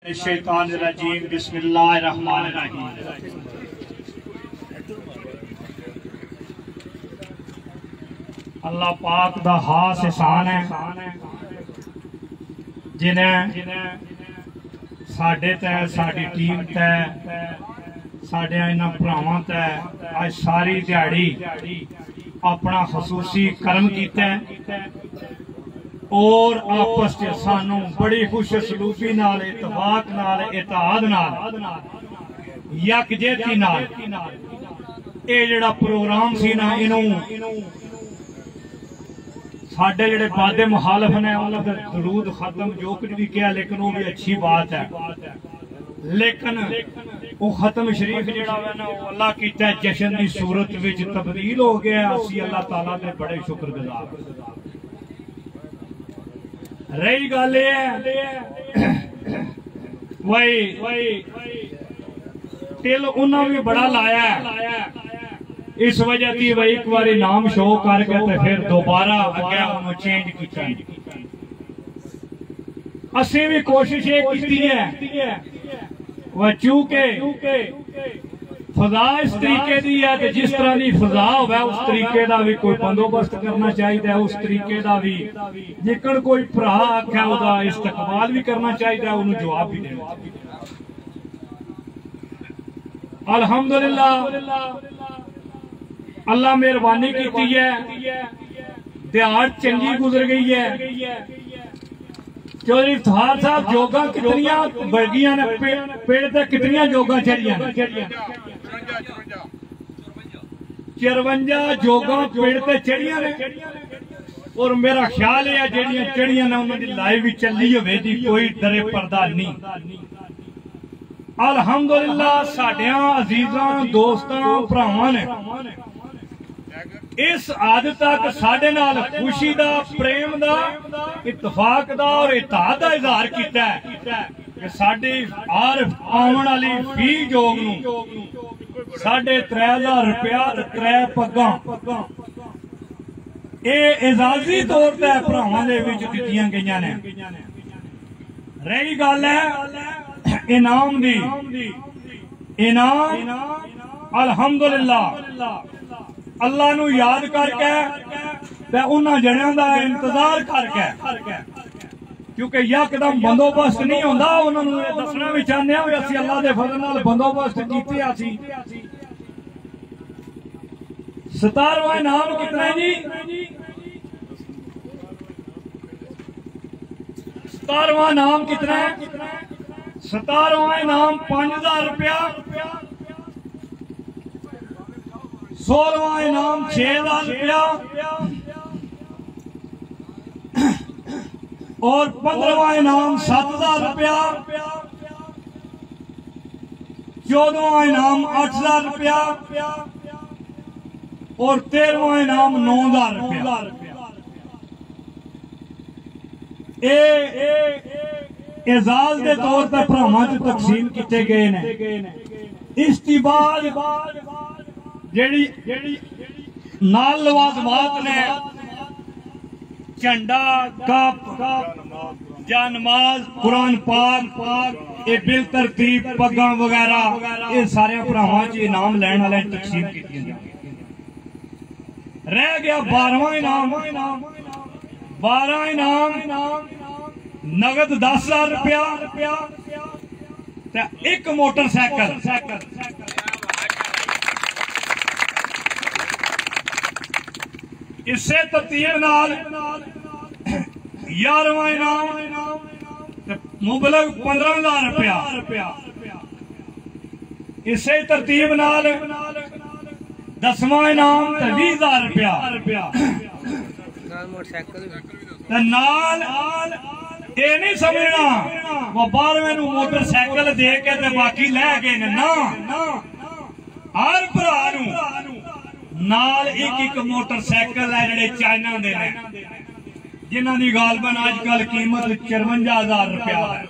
शैतानिर्रजीम बिस्मिल्लाहिर्रहमानिर्रहीम। अल्लाह पाक दा खास एहसान है जिन्हें साडे ते साडी टीम ते साडे इन्हां भरावां ते अज सारी दिहाड़ी अपना खसूसी कर्म कीता और आपस च सानू बड़ी खुशसलूकी नाल इतफाक नाल इत्तेहाद नाल यकजेहती नाल ये जिहड़ा प्रोग्राम सी ना इनू साडे जिहड़े वादे मुखालफ ने उन्होंने दरूद खत्म जो कुछ भी किया लेकिन वो भी अच्छी बात है, लेकिन वो खत्म शरीफ जिहड़ा है ना वो अल्लाह कीता जश्न की सूरत विच तब्दील हो गया। असी अल्लाह ताला दे बड़े शुक्रगुजार। रही गल वही तिल उन्हें भी बड़ा लाया इस वजह थी वही एक बार नाम शो करके तो फिर दोबारा अगे उन्होंने चेंज किया। असी भी कोशिश ये की है वह चूंकि फजा इस तरीके की है कि जिस तरह की फजा हो उस तरीके का भी कोई बंदोबस्त करना चाहिए, उस तरीके का भी जेकर कोई भरा आख्या उसका इस्तकबाल भी करना चाहिए, उन्हें जवाब भी देना। अल्हम्दुलिल्लाह अल्लाह मेहरबानी की है, दिहाड़ चंगी गुजर गई है। चौधरी इफ्तार साहब जोगा कितनियां बगियां ने पेड़ पे कितनियां जोगा चढ़ियां 54 जोगा पेड़ पे चढ़ियां ने और मेरा ख्याल है जेड़ियां चढ़ियां ने उन्होंने लाइव भी चली होवे दी कोई डरे पर्दा नहीं। अल्हम्दुलिल्लाह साडियां अजीजां दोस्तां भरावां ने इस हद तक साडे नाल खुशी दा प्रेम दा इत्तफाक दा और इत्तेहाद दा इजहार कीता है कि साडी हर आवन वाली फी जोग नूं 3000 रुपया ते 3 पग्गां ये एजाजी तौर ते भरावां दे विच दित्तियां गईयां ने। रही गल है इनाम दी, इनाम अल्हम्दुलिल्लाह अल्लाह नू याद करके उन्हां जणियां दा इंतजार करके, क्योंकि यकदम बंदोबस्त नहीं होंदा। उन्होंने दसना भी चाहते हैं असीं अल्लाह दे फजल नाल बंदोबस्त कीते। असीं 17वां इनाम कितना है जी? 17वां इनाम कितना है? 17वां इनाम 5000 रुपया, 16वां इनाम 6000 रुपया और 15वां इनाम 7000 रुपया, 14वां इनाम 8000 रुपया और 13वां इनाम 9000 रुपया। एजाज के तौर पर भरावां च तकसीम किए गए ने। इस बाद जेड़ी नाल लवाजमात ने झंडा कप जा नमाज कुरान पाक ये बिल तरतीब पग्गां वगैरह ये सारे भरावां च इनाम लैण वाले तकसीम की। रह गया 12वां इनाम। 12 इनाम नगद 10,000 रुपया ते एक मोटरसाइकिल। इसे तरतीब नाल 11वां इनाम मुबलग 15,000 रुपया। इसे तरतीब नाल 10वां इनाम 20,000 रुपया। नाल ये नहीं समझना वो 12वें नूं मोटरसाइकिल दे के बाकी लै गए ना। हर भरा नूं नाल एक मोटरसाइकिल है जेडे चाइना दे ने जिन्हां दी गालबन अजकल कीमत 54,000 रुपया है।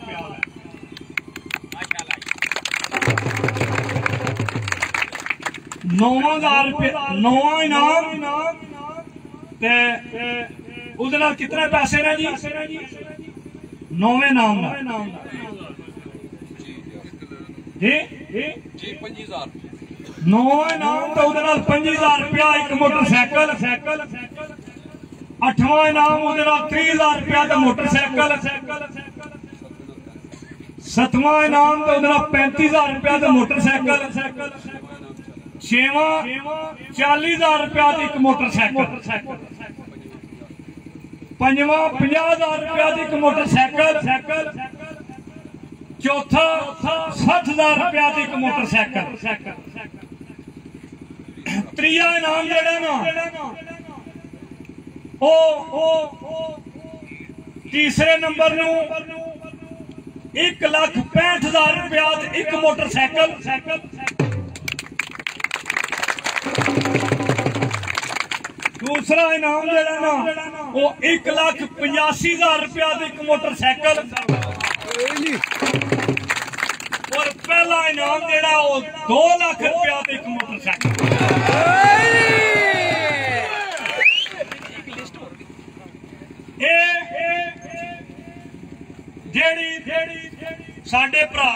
9,000 रुपया 9वां इनाम ते उहदे नाल कितने पैसे ने जी? 9वें इनाम जी 9 इनाम तो 25,000 रुपया एक मोटरसाइकिल। 8वां इनाम 30,000 रुपया का मोटरसाइकिल। 7वां इनाम तो 35,000 रुपया का मोटरसाइकिल। 6वां 40,000 रुपया का एक मोटरसाइकिल। 5वां 50,000 रुपया का एक मोटरसाइकिल। 4था 60,000 रुपया का एक मोटरसाइकिल। 3 इनाम जेड़ा ना तीसरे नंबर 1,65,000 रुपया एक मोटरसाइकिल। दूसरा इनाम जेड़ा ना 1,85,000 रुपया एक मोटरसाइकिल। और पहला इनाम जेड़ा 2 लाख रुपया एक मोटरसाइकिल। साडे भरा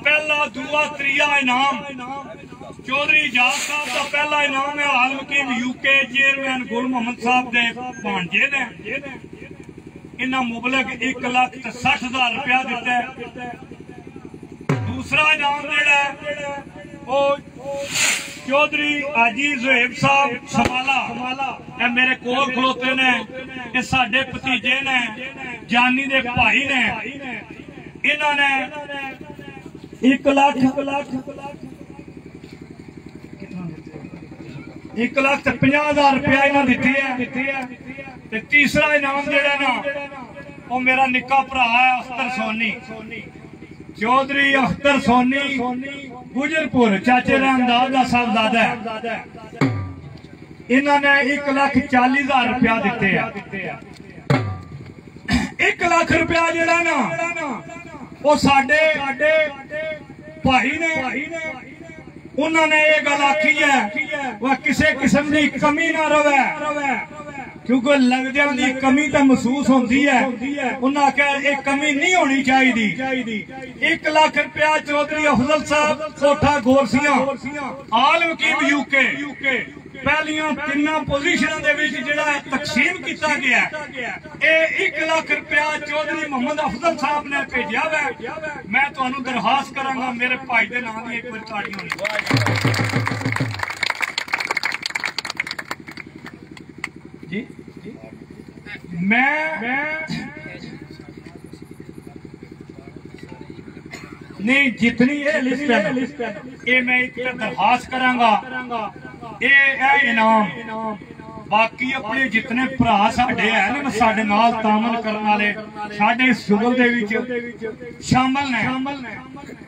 पहला दूआ त्रीया इनाम चौधरी एजाज साहब का पहला इनाम है। हाल मुकीम यूके चेयरमैन गुल मोहम्मद साहब के भांजे ने इन्हें मुबलक 1,60,000 रुपया दिता है। दूसरा इनाम जेड़ा चौधरी हाजी ज़ुहैब साहब समाला मेरे कोल खलोते ने, ये साडे भतीजे ने, जानी दे भाई ने। इन्होंने 1,50,000 रुपया इन्हें दिती है। तीसरा इनाम जेड़ा ना वो मेरा निक्का भरा है अख्तर सोनी, चौधरी अख्तर सोनी गुजरपुर चाचे रामदास का साहबजादा है। इन्होंने 1,40,000 रुपया दिते है। 1 लाख रुपया जेड़ा ना वो साडे भाई ने उन्होंने ये गल आखी है वह किसी किस्म की कमी ना रवे, क्योंकि लगदियां दी कमी तो महसूस होती है। उन्हें आख्या ये कमी नहीं होनी चाहिए। 1 लाख रुपया चौधरी अफजल साहब कोठा गोरसियां आल वकील यूके पहलियां 3 पोजीशन तकसीम किया गया। 1 लाख रुपया चौधरी मोहम्मद अफजल साहब ने भेजा है। मैं तुहानू दरखास्त करांगा मेरे भाई के नाम की एक बार ताड़ी होनी। जी मैं नहीं जितनी ये लिस्ट है ये मैं एक दरखास्त करांगा। ये है इनाम। बाकी अपने जितने भरा साडे है ना साडे नाल तामन करने वाले साडे इस शुगल दे विच शामिल ने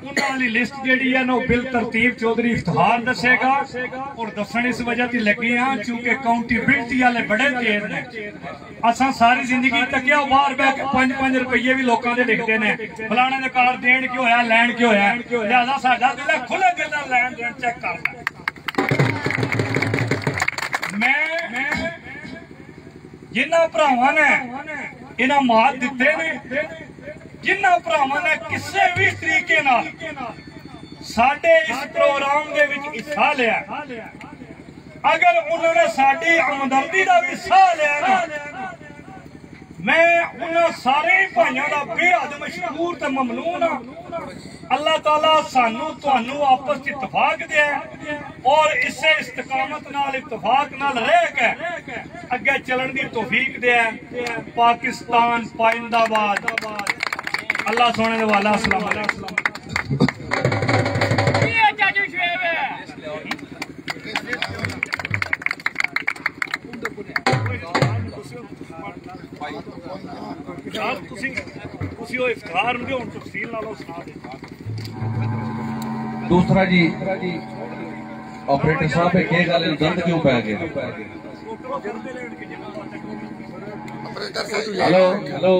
उन्हां वाली लिस्ट जेहड़ी है ना बिल तरतीब चौधरी इफ्तिखार दसेगा। और दसन इस वजह से लगे हाँ क्योंकि अकाउंटेबिलिटी वाले बड़े तेज ने। असा सारी जिंदगी तकिया बाहर बह के 5-5 रुपये भी लोगों के लिखते हैं फलाने ने कार देन क्यों होया लैन क्यों होया। लिहाजा साडा दिल खुले दिल लैन देन चेक करना। मैं जिन्होंने भरावां ने इनामात दिते ने, जिन्होंने भरावां ने किसी भी तरीके नाल साडे इस प्रोग्राम दे विच हिस्सा लिया, अगर उन्होंने साडी हमदर्दी का भी हिस्सा लिया ना मैं उन्होंने सारे भाइयों का बेहद मशहूर ते ममनून हाँ। अल्लाह ताला सानू तुहानू आपस च इत्तफाक दे और इसे इस्तकामत नाल इत्तफाक नाल रह के अगे चलन दी तौफीक दे। पाकिस्तान पाइंदाबाद। अल्लाह सोने दे वाला। अस्सलाम वालेकुम। दूसरा जी ऑपरेटर साहब है क्या गल गंद क्यों पै गए। हेलो हेलो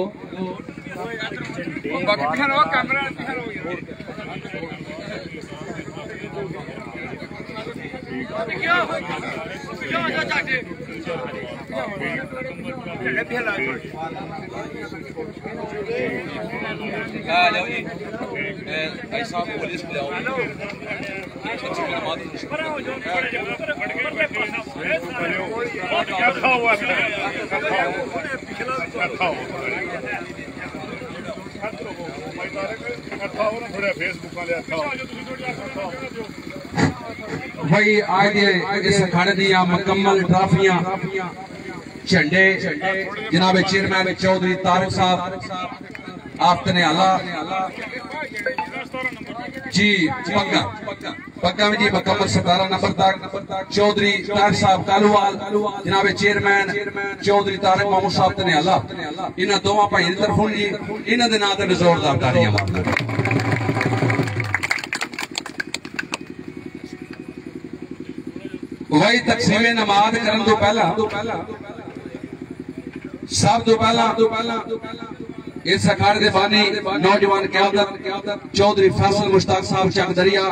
भाई साहब पुलिस को लाओ भाई आज इस अखाड़े दियां मुकम्मल ट्राफियां झंडे जनाब चेयरमैन चौधरी तारिक साहब आफ्तने आला जी पक्का में जी मुकम्मल 17 नंबर तक चौधरी तारिक साहब कालूवाल जनाब चेयरमैन चौधरी तारिक मामूद साहब तने आला इन्हां दोवां भाई दी तरफों जी इन्हां दे नां ते जोरदार तालियां मारदे भाई तकसीम नमाज करन तो पहला सब तो पहला इस अखाड़े के बानी नौजवान क़यादत चौधरी फैसल मुश्ताक साहब चक दरिया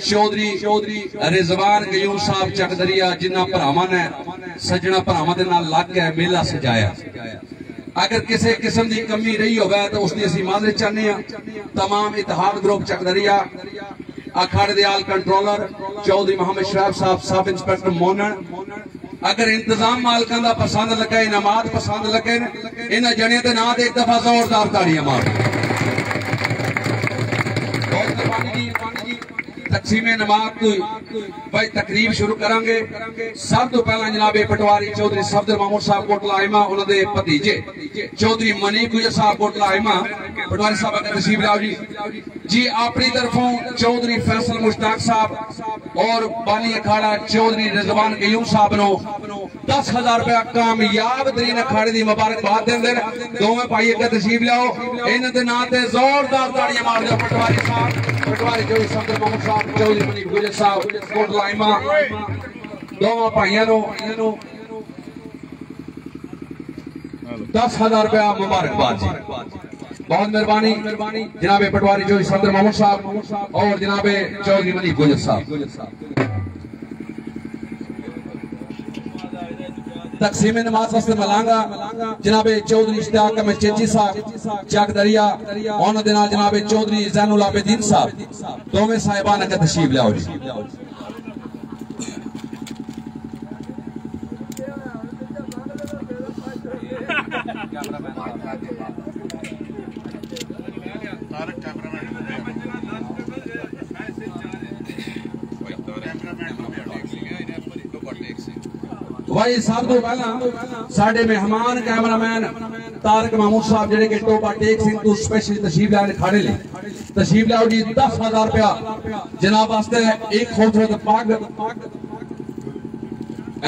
चौधरी रिजवान कयूम साहब चक दरिया जिन्ना भरावां ने सजना भरावां दे नाल लग के मेला सजाया अगर किसी किस्म की कमी रही होवे तो उसकी असीं माजरत चाहते हैं तमाम इतिहाद ग्रुप चक दरिया अखाड़े दे आल कंट्रोलर चौधरी मोहम्मद शराब साहब सब इंस्पेक्टर मोनन अगर इंतजाम मालकां दा पसंद लगे नमाज पसंद लगे इन्हां जणियां दे नां ते एक दफा जोरदार ताड़ियां मार तकसीम नमाज को भाई तकरीब शुरू करांगे सब तो पहला जनाबे पटवारी चौधरी सफदर मामूद साहब कोटला आइमा उन्होंने भतीजे चौधरी मनीक गुजर साहब कोटला आइमा पटवारी साहब का तशरीफ लाओ जी अपनी तरफों चौधरी फैसल मुश्ताक साहब और बानी अखाड़ा चौधरी रिजवान कयूम साहब नो 10,000 रुपया कामयाब तरीन अखाड़े की मुबारकबाद देंगे दोवें भाई अगर तशरीफ लाओ इन्हां दे नां ते जोरदार ताड़ियां मार दो पटवारी साहब पटवारी चौधरी सफदर मामूद साहब चौधरी मनीक गुजर साहब कोटला आइमा दोवें भाइयों नो 10,000 रुपया मुबारकबाद जी बहुत मेहरबानी जनाबे पटवारी चौधरी सफदर मामूद साहब और जनाबे चौधरी मनीक गुजर साहब तकसीम नमाज वास्ते मलांगा जनाबे चौधरी इश्तियाक अहमद चेची साहब चक दरिया उन्हां दे नाल जनाबे चौधरी जैनुल आबिदीन साहब दोवें साहिबान अगर तशरीफ लाओ जी भाई सब तो पहला साडे मेहमान कैमरामैन तारिक मामूद साहब जेडे के टोपा टेक सिंह तो स्पेशल तशरीफ लाने खाड़े ले तशरीफ लाओ जी 10,000 रुपया जनाब वास्ते एक खूबसूरत पग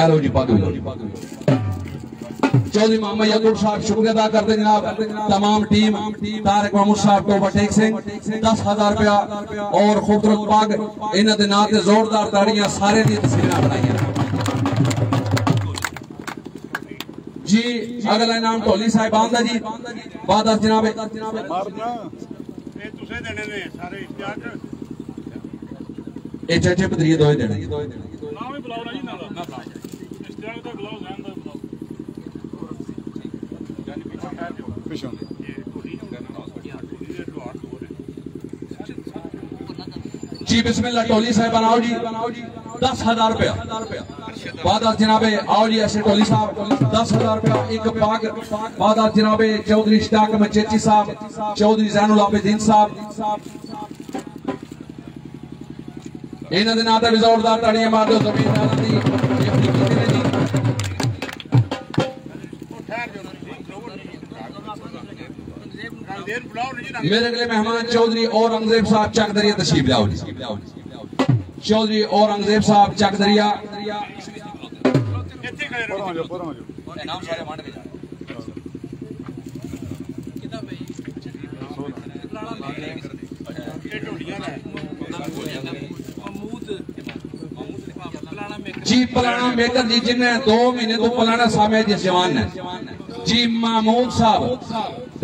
एलो जी पग चौधरी मोहम्मद याकूब साहब शुक्रिया अदा करते जनाब तमाम टीम तारिक मामूद साहब टोपा टेक सिंह 10,000 रुपया और खूबसूरत पग इन्हां दे नां ते जोरदार ताड़ियां सारे दी तस्वीरां बनाइयां जी अगला इनाम ढोली साहिबान दा जी बाद जनाब चाचे पतरिये दो देने जी बिस्मिल्लाह ढोली साहिबान आओ जी 10,000 रुपया बाद जनाबे आओ जी ऐसे टोली साहब 10,000 रुपया एक पाग बाद जनाबे चौधरी इश्तियाक अहमद चेची साहब चौधरी जैनुल आबिदीन साहब इन्हां दे नां ते जोरदार ताड़ियां मार दो जमींदार दी मेरे अगले मेहमान चौधरी औरंगजेब साहब चक दरिया तशरीफ लाओ जी चौधरी औरंगजेब साहब चक दरिया जी पलाना मेकर जी जिन्हें 2 महीने तो पलाना सामे जिस जवान ने जी महमूद साहब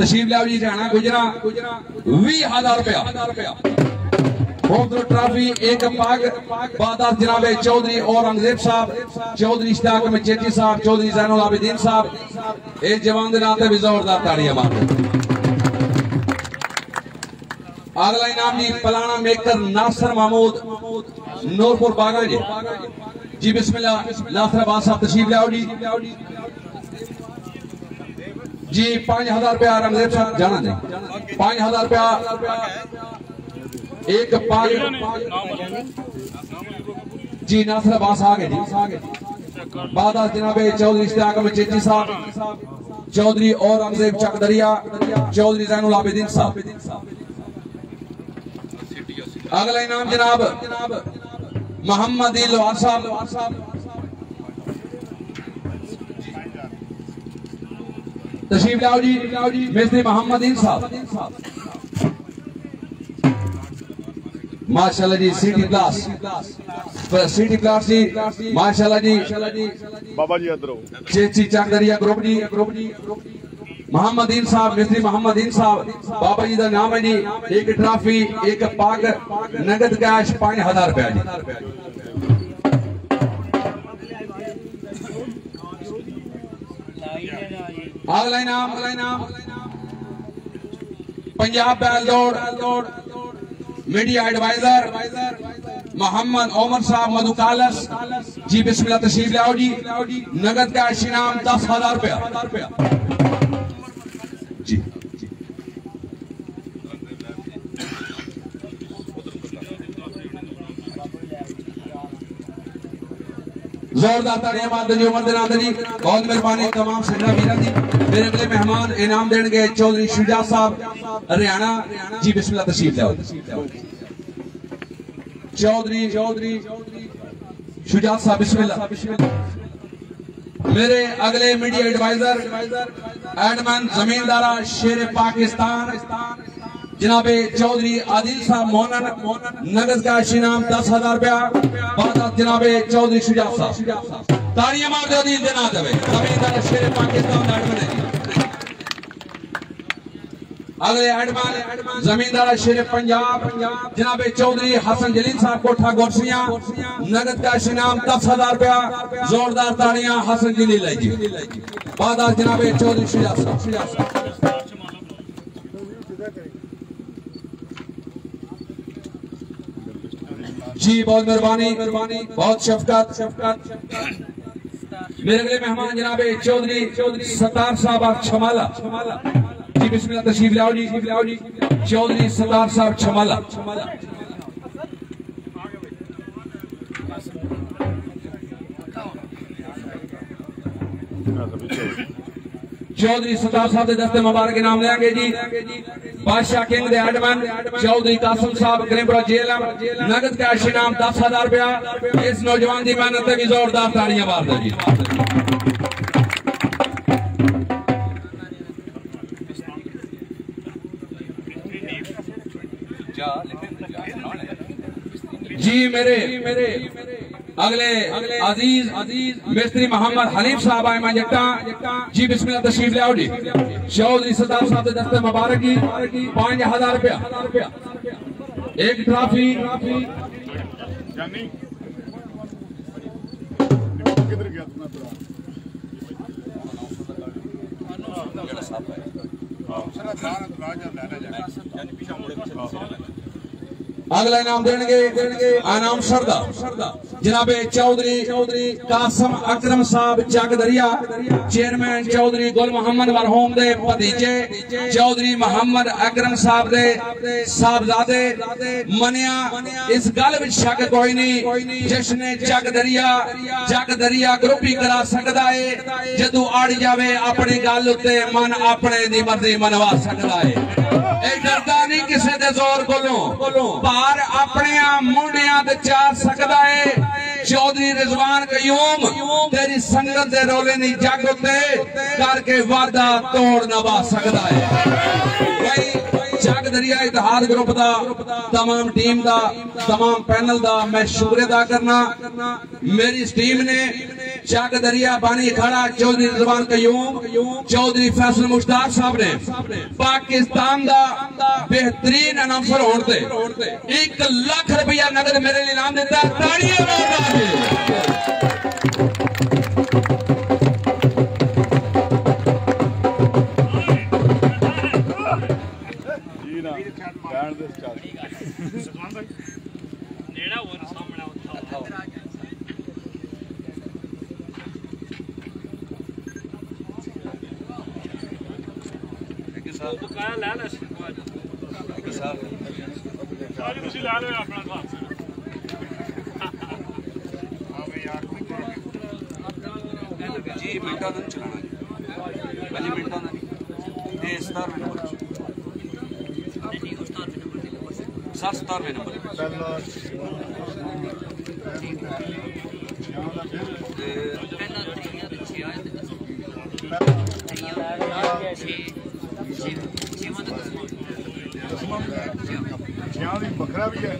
तशरीफ लाओ जी जाना गुजरा 20,000 रुपया ट्रॉफी एक पाग बादार जनाबे चौधरी औरंगजेब साहब चौधरी इश्तियाक अहमद चेची साहब चौधरी जैनुल आबिदीन साहब एक जवान दे नाते भी जोरदार ताड़ियां मारो अगला इनाम जी पलाना मेकर नासर महमूद नूरपुर बागा जी। जी बिस्मिल्लाह, नासर अब्बास साहब तशरीफ लाओ जी। जी 5000 रुपया रमजेब साहब जाना दे, 5000 रुपया एक पाग जी। नासर अब्बास आ गए जी। बाद जनाबे चौधरी इश्तियाक अहमद चेची साहब, चौधरी और रमजेब चकदरिया, चौधरी जैनुल आबिदीन साहब। अगला इनाम जनाब मोहम्मद इलवार साहब, तशरीफ लाओ जी। मिस्त्री मोहम्मद इन साहब, माशाल्लाह जी। सिटी क्लास जी माशाल्लाह जी। बाबा जी अदरो चेची चकदरिया ग्रुप जी। मोहम्मद इन साहब, मिस्त्री मोहम्मद इन साहब, बाबा जी का नाम है जी। एक ट्रॉफी, एक पग, नगद कैश 5000 रुपया जी। अगला इनाम पंजाब बैल दौड़ मीडिया एडवाइजर मोहम्मद ओमर साहब मधुकालस जी। बिस्मिल्लाह तशरीफ लाओ जी। नगद कैश इनाम 10,000 रुपया जी। जोरदार तालियां मारते जी। उमर जी बहुत मेहरबानी तमाम संगत वीरां दी। मेरे अगले मेहमान इनाम देंगे चौधरी शुजा साहब हरियाणा जी। बिस्मिल्लाह तशरीफ लाओ। चौधरी शुजा साहब बिस्मिल्लाह। मेरे अगले मीडिया एडवाइजर एडमन जमींदारा शेर पाकिस्तान जनाबे चौधरी आदिल साहब मोनन, नगद का इनाम 10,000 रुपया। बाद जनाबे चौधरी शुजा साहब, तालियां मार दो दी देना देवे। जमींदारा शेर पाकिस्तान एडमन है। अगले एडमन जमींदारा शेर पंजाब जनाबे चौधरी हसन जलील साहब कोठा गोरसियां, नगद का इनाम 10,000 रुपया। जोरदार तालियां हसन जलील जी। बाद जनाबे चौधरी शुजा साहब जी। बहुत मेहरबानी, बहुत शफकत। मेरे अगले मेहमान जनाबे चौधरी सतार साहब छमाला जी। बिस्मिल्लाह तशरीफ लाओ जी। चौधरी सतार साहब छमाला। चौधरी सतार साहब के दस्ते मुबारक इनाम लेंगे जी। बादशाह किंग दे एडमन चौधरी कासिम साहब ग्रेम्बरा जेलम, नगद कैश इनाम 10,000 रुपया। इस नौजवान की मेहनत भी जोरदार तालियां मार दो जी। जी मेरे अगले अजीज मिस्त्री मोहम्मद हनीफ साहब आए जट्टा जी। बिस्मिल्लाह तशरीफ लाओ जी। चौधरी सरदार साहब के दस्ते मुबारक जी 5,000 रुपया। एक ट्रॉफी किधर गया अगला इनाम देंगे इनाम सरदा जनाबे चौधरी कासम अकरम साहब चकदरिया, चेयरमैन चौधरी गुल मोहम्मद मरहूम दे भतीजे चौधरी मोहम्मद अकरम साहब दे साहबजादे मनिया। इस गल विच शक कोई नहीं, जिसने चकदरिया ग्रुप ही करा सकता है। जदू अड़ जावे अपनी गल उत्ते मन अपने दी मर्जी मनवा सकता है। डरदा नहीं किसी दे जोर कोलों, भार अपने मुंडियां ते चार सकदा है। चौधरी रिजवान कयूम तेरी संगत दे रोले नहीं जग उत्ते करके वादा तोड़ नवा सकदा है। चकदरिया इतिहाद ग्रुप दा तमाम टीम दा तमाम पैनल दा मैं शुक्र अदा करना। मेरी इस टीम ने चकदरिया बानी खड़ा चौधरी रिजवान कयूम चौधरी फैसल मुश्ताक साहब ने पाकिस्तान दा बेहतरीन अनाउंसर होने 1 लाख रुपया नगद मेरे लिए इनाम देता है। तालियां जी ना नेड़ा वो सामने ਉਹ ਬਕਾਇਆ ਲੈ ਲੈ ਅੱਜ ਤੁਸੀਂ ਲਾ ਲਓ ਆਪਣਾ ਹਿਸਾਬ जी मिनटा नहीं चलाना जी पहले मिनटा नहीं ये 17वें नंबर 17वें नंबर बखरा भी है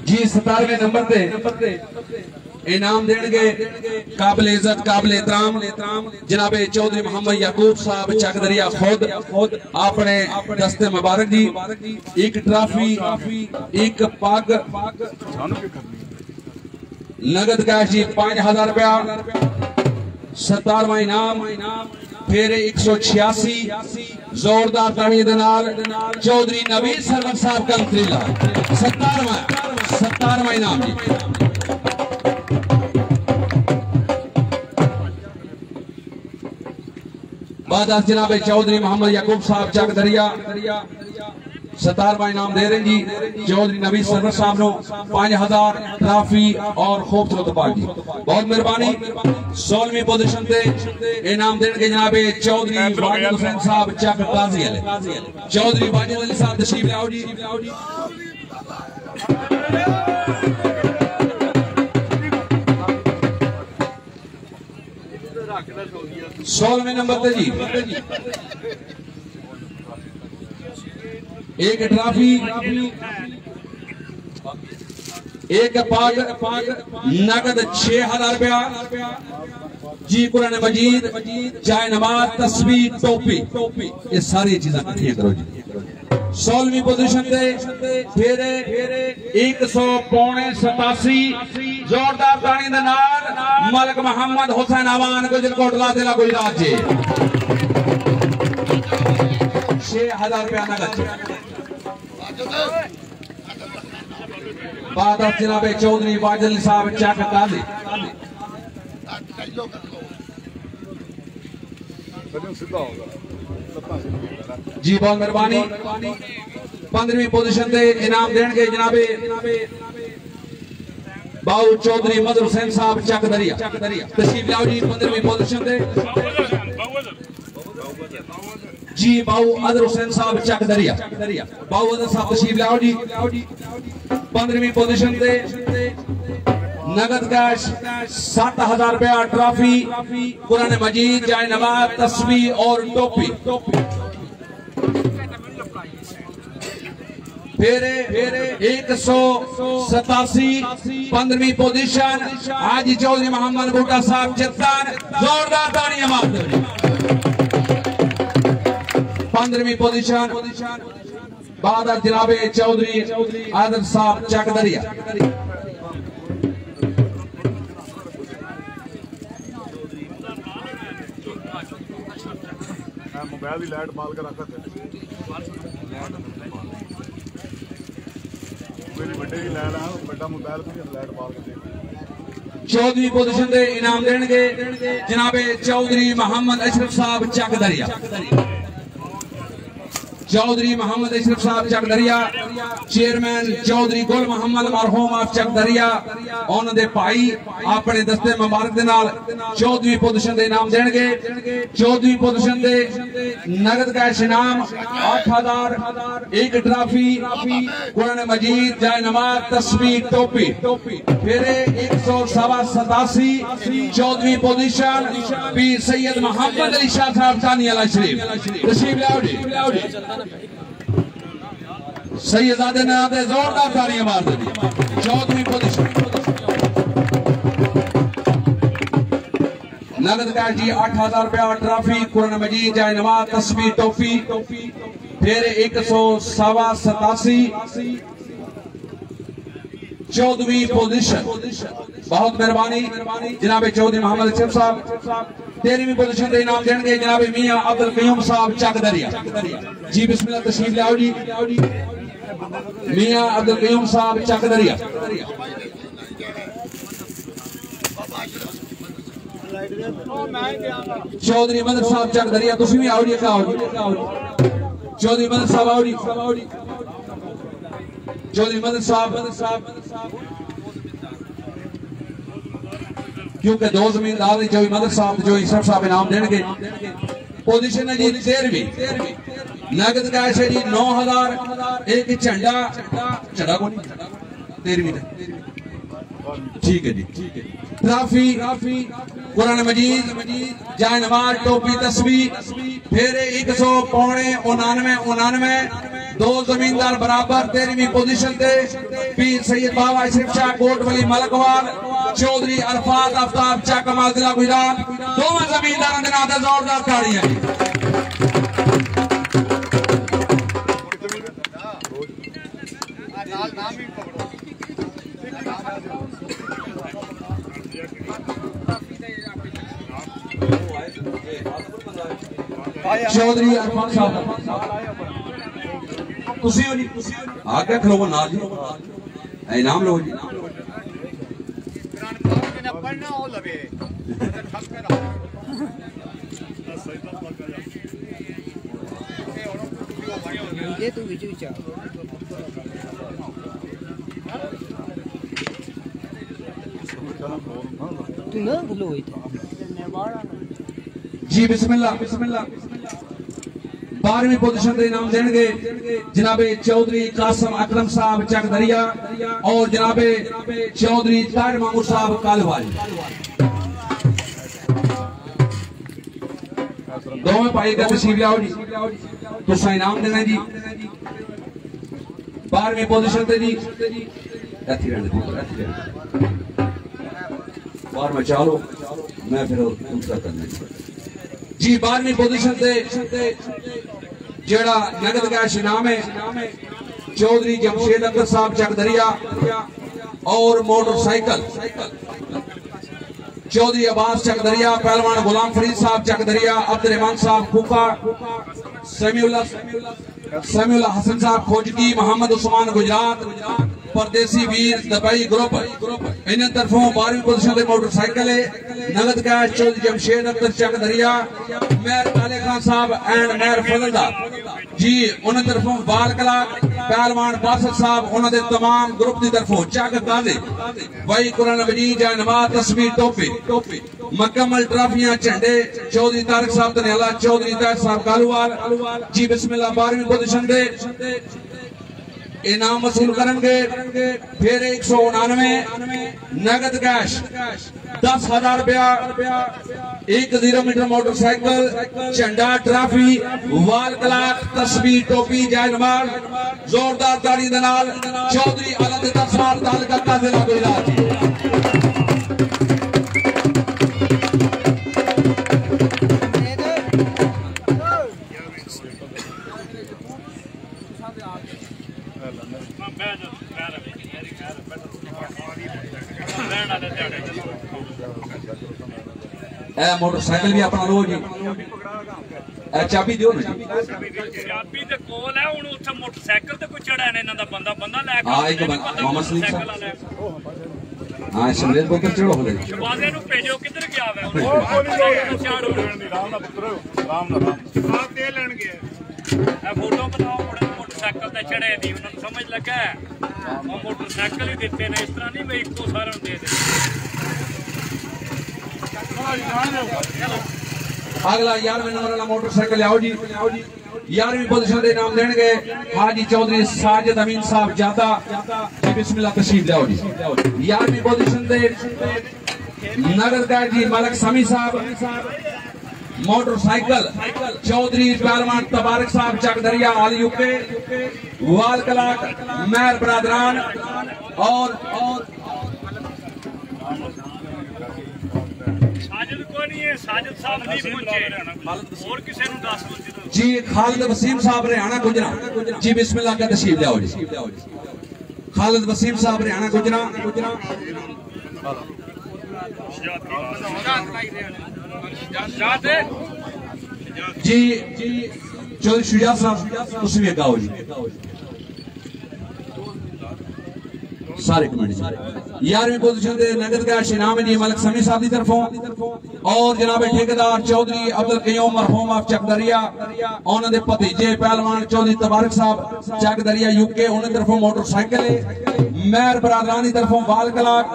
जी 17वें नंबर पे इनाम देंगे काबिल इज्जत काबिल एहतराम जनाब चौधरी मोहम्मद याकूब साहब चकदरिया खुद अपने दस्ते मुबारक जी एक ट्रॉफी एक पग नगद कैश जी 5000 रुपया 17वां इनाम फिर 186 जोरदार ताड़ी दे नाल चौधरी नवीद सरवर साहब कंत्रीला 17वां इनाम जी बाद जनाब चौधरी मोहम्मद याकूब साहब चकदरिया 17वां इनाम दे रहे जी चौधरी नवीद सरवर साहब नो 5000 ट्रॉफी और खूबसूरत पार्टी बहुत मेहरबानी 16वीं पोजीशन पे इनाम देंगे जनाब चौधरी वाजिद हुसैन साहब चक काजी चौधरी वाजिद अली साहब तशरीफ लाओ जी 16वें नंबर पे जी एक ट्रॉफी एक पाग नगद 6000 रुपया जी कुरान मजीद चाय नमाज तस्बीह टोपी ये सारी चीजें इकट्ठियां करो जी 16वीं पोजीशन पे फिर 187 जोरदार ताड़ी दे नाल मलिक मोहम्मद हुसैन अमान गुजर कोटला जिला गुजरात जी 6000 रुपया नगद बाद जनाब चौधरी वाजिद अली साहब चक काजी जी बहुत मेहरबानी 15वीं पोजीशन पे इनाम देंगे जनाब बाऊ चौधरी मदर हुसैन साहब चकदरिया तशरीफ लाओ जी 15वीं पोजीशन पे जी बाऊ अदर हुसैन साहब चकदरिया बाऊ अदर साहब तशरीफ लाओ जी 15वीं पोजीशन पे नगद कैश 7000 रुपया ट्रॉफी कुरान मजीद जाए नमाज तस्बीह और टोपी फिर 187 15वीं पोजीशन हाजी चौधरी मोहम्मद बूटा साहब चित्तान जोरदार तालियां मारते 15वीं पोजीशन बाद जनाब चौधरी आदर साहब चकदरिया मोबाइल की लाइट बाल कर रखा मेरी बड़े की लाइट है बड़ा मोबाइल की लाइट बाल कर 14वीं पोजीशन पे इनाम देंगे जनाब चौधरी मोहम्मद अशरफ साहब चकदरिया चौधरी मोहम्मद अशरफ साहब चकदरिया, चेयरमैन चौधरी गुल मोहम्मद मरहूम ऑफ चकदरिया, उन्होंने भाई अपने दस्ते मुबारक दे नाल 14वीं पोजीशन दे इनाम देंगे। 14वीं पोजीशन दे नगद कैश इनाम 8000, एक ट्रॉफी, कुरान मजीद, जाय नमाज, तस्बीह, टोपी। फिर 187, 14वीं पोजीशन पीर सैयद मोहम्मद अली शाह साहब तानी अला शरीफ तशरीफ लाओ जी। सैयदादे ने आते जोरदार तालियां मार दी। 14वीं पोजीशन नगद कैश जी 8000 रुपया, ट्रॉफी, कुरान मजीद, जाय नमाज, तस्बीह, टोपी। फिर 187, 14वीं पोजीशन। बहुत मेहरबानी जनाब चौधरी मोहम्मद अशरफ साहब। 13वीं पोजीशन दे इनाम देंगे जनाब मियां अब्दुल कयूम साहब चकदरिया जी। बिस्मिल्लाह तशरीफ लाओ जी। मियां अब्दुल कयूम साहब चकदरिया। चौधरी मदर साहब चकदरिया, तुसी भी आओ जी। चौधरी मदर साहब आओ जी। चौधरी मदर साहब क्योंकि दो जमींदार जो मदर साहब जो अशरफ साहब इनाम देंगे। पोजीशन है जी 13वीं, नगद कैश है जी 9000, एक झंडा को नहीं 13वीं ठीक है जी। ट्रॉफी, कुरान मजीद, जाय नमाज, टोपी, तस्बीह। फिर 199, दो जमींदार बराबर। 13वीं पोजीशन थे पीर सैयद बाबा अशरफ शाह कोट वली मलकवाल, चौधरी अरफात आफ्ताब चक कमाल जिला गुजरात। दोवें जमींदारों के नाम से जोरदार ताड़ियां। चौधरी अरफात साहब तुसी हो जी, आगे खलो नाल जी, इनाम लो जी। जी बिस्मिल्लाह। 12वीं पोजीशन दे इनाम देंगे जनाबे चौधरी कासम अकरम साहब चकदरिया और जनाबे चौधरी ताहिर मामूद साहब कालवाली। दोवें भाई का तशरीफ लाओ जी, तुसा इनाम देना जी। 12वीं पोजीशन ते जी बाहर में चलो, मैं फिर दूसरा करना जी। 12वीं पोजीशन ते जेड़ा नगद कैश इनाम है चौधरी जमशेद अख्तर साहब चकदरिया और मोटरसाइकिल चौधरी अब्बास चकदरिया, पहलवान गुलाम फरीद साहब चकदरिया, अब्दुल रहमान साहब खूका, समीउल्लाह हसन साहब खोजकी, मोहम्मद उस्मान गुजरात, परदेसी वीर दबाई ग्रुप इन तरफों। 12वीं पोजीशन पे मोटरसाइकिल है नगद कैश चौधरी जमशेद अख्तर चकदरिया, मेहर काले खान साहब एंड मेहर फजलदार जी उन तरफों। बाल कलाक पहलवान बासत साहब उन्होंने तमाम ग्रुप की तरफों चक गाजे भाई कुरान मजीद, जाय नमाज, तस्बीह, टोपी मुकम्मल ट्रॉफियां, झंडे चौधरी तारक साहब तनियाला, चौधरी ताहिर साहब कालूवाल जी। बिस्मिल्लाह। 12वीं पोजीशन दे इनाम वसूल करेंगे। फिर 199 नगद कैश 10,000 रुपया, 10 मीटर मोटरसाइकिल, झंडा, ट्रॉफी, वाल क्लाक, तस्बीह, टोपी, जाय नमाज। जोरदार ताली दे नाल चौधरी अलग तस्वार तालका जिला गुजरात। मोटरसाइकिल भी अपना लो जी, चाबी दियो ना। चाबी ते कोल है हुन उत्थे मोटरसाइकिल ते कोई चढ़ा ने इना दा बंदा लेके। हां एक मोहम्मद सलीम साहब हां शमलेद को चढ़ो हो गए। बाजे नु भेजो किधर गया है हुन। राम ना पुत्र राम ना आप दे लेन गए फोटो बनाओ मुड़े मोटरसाइकिल ते चढ़े दी उन्होंने समझ लगा वो मोटरसाइकिल ही दिते ने इस तरह नहीं मैं इको सारा दे दे। अगला 11वें नंबर वाला मोटरसाइकिल आओ जी। 11वीं पोजीशन दे नाम देंगे हाजी चौधरी साजिद अमीन साहब जादा जी बिस्मिल्लाह तशरीफ लाओ जी। 11वीं पोजीशन दे नगरदार जी मलक समी साहब मोटरसाइकिल चौधरी पहलवान तबारक साहब चकदरिया आल यूके वाल कलाक मेहर बरादरान और साजिद को नहीं है साजिद साहब नहीं पहुंचे और किसी ने दस जी खालिद वसीम साहब हरियाणा गुजरा जी बिस्मिल्लाह का तशरीफ लाओ जी। खालिद वसीम साहब हरियाणा गुजरा जी चौधरी शुजा साहब उस भी गाओ जी सारे कमेंट। 11वीं पोजीशन दे नगदगाह इनाम जी मलक समी साहब की तरफों और जनाब ठेकेदार चौधरी अब्दुल कयूम मरहूम ऑफ चकदरिया उन्होंने भतीजे पहलवान चौधरी तबारक साहब चकदरिया यूके उन्होंने तरफों मोटरसाइकिल मेहर बरादरान की तरफों वाल कलाक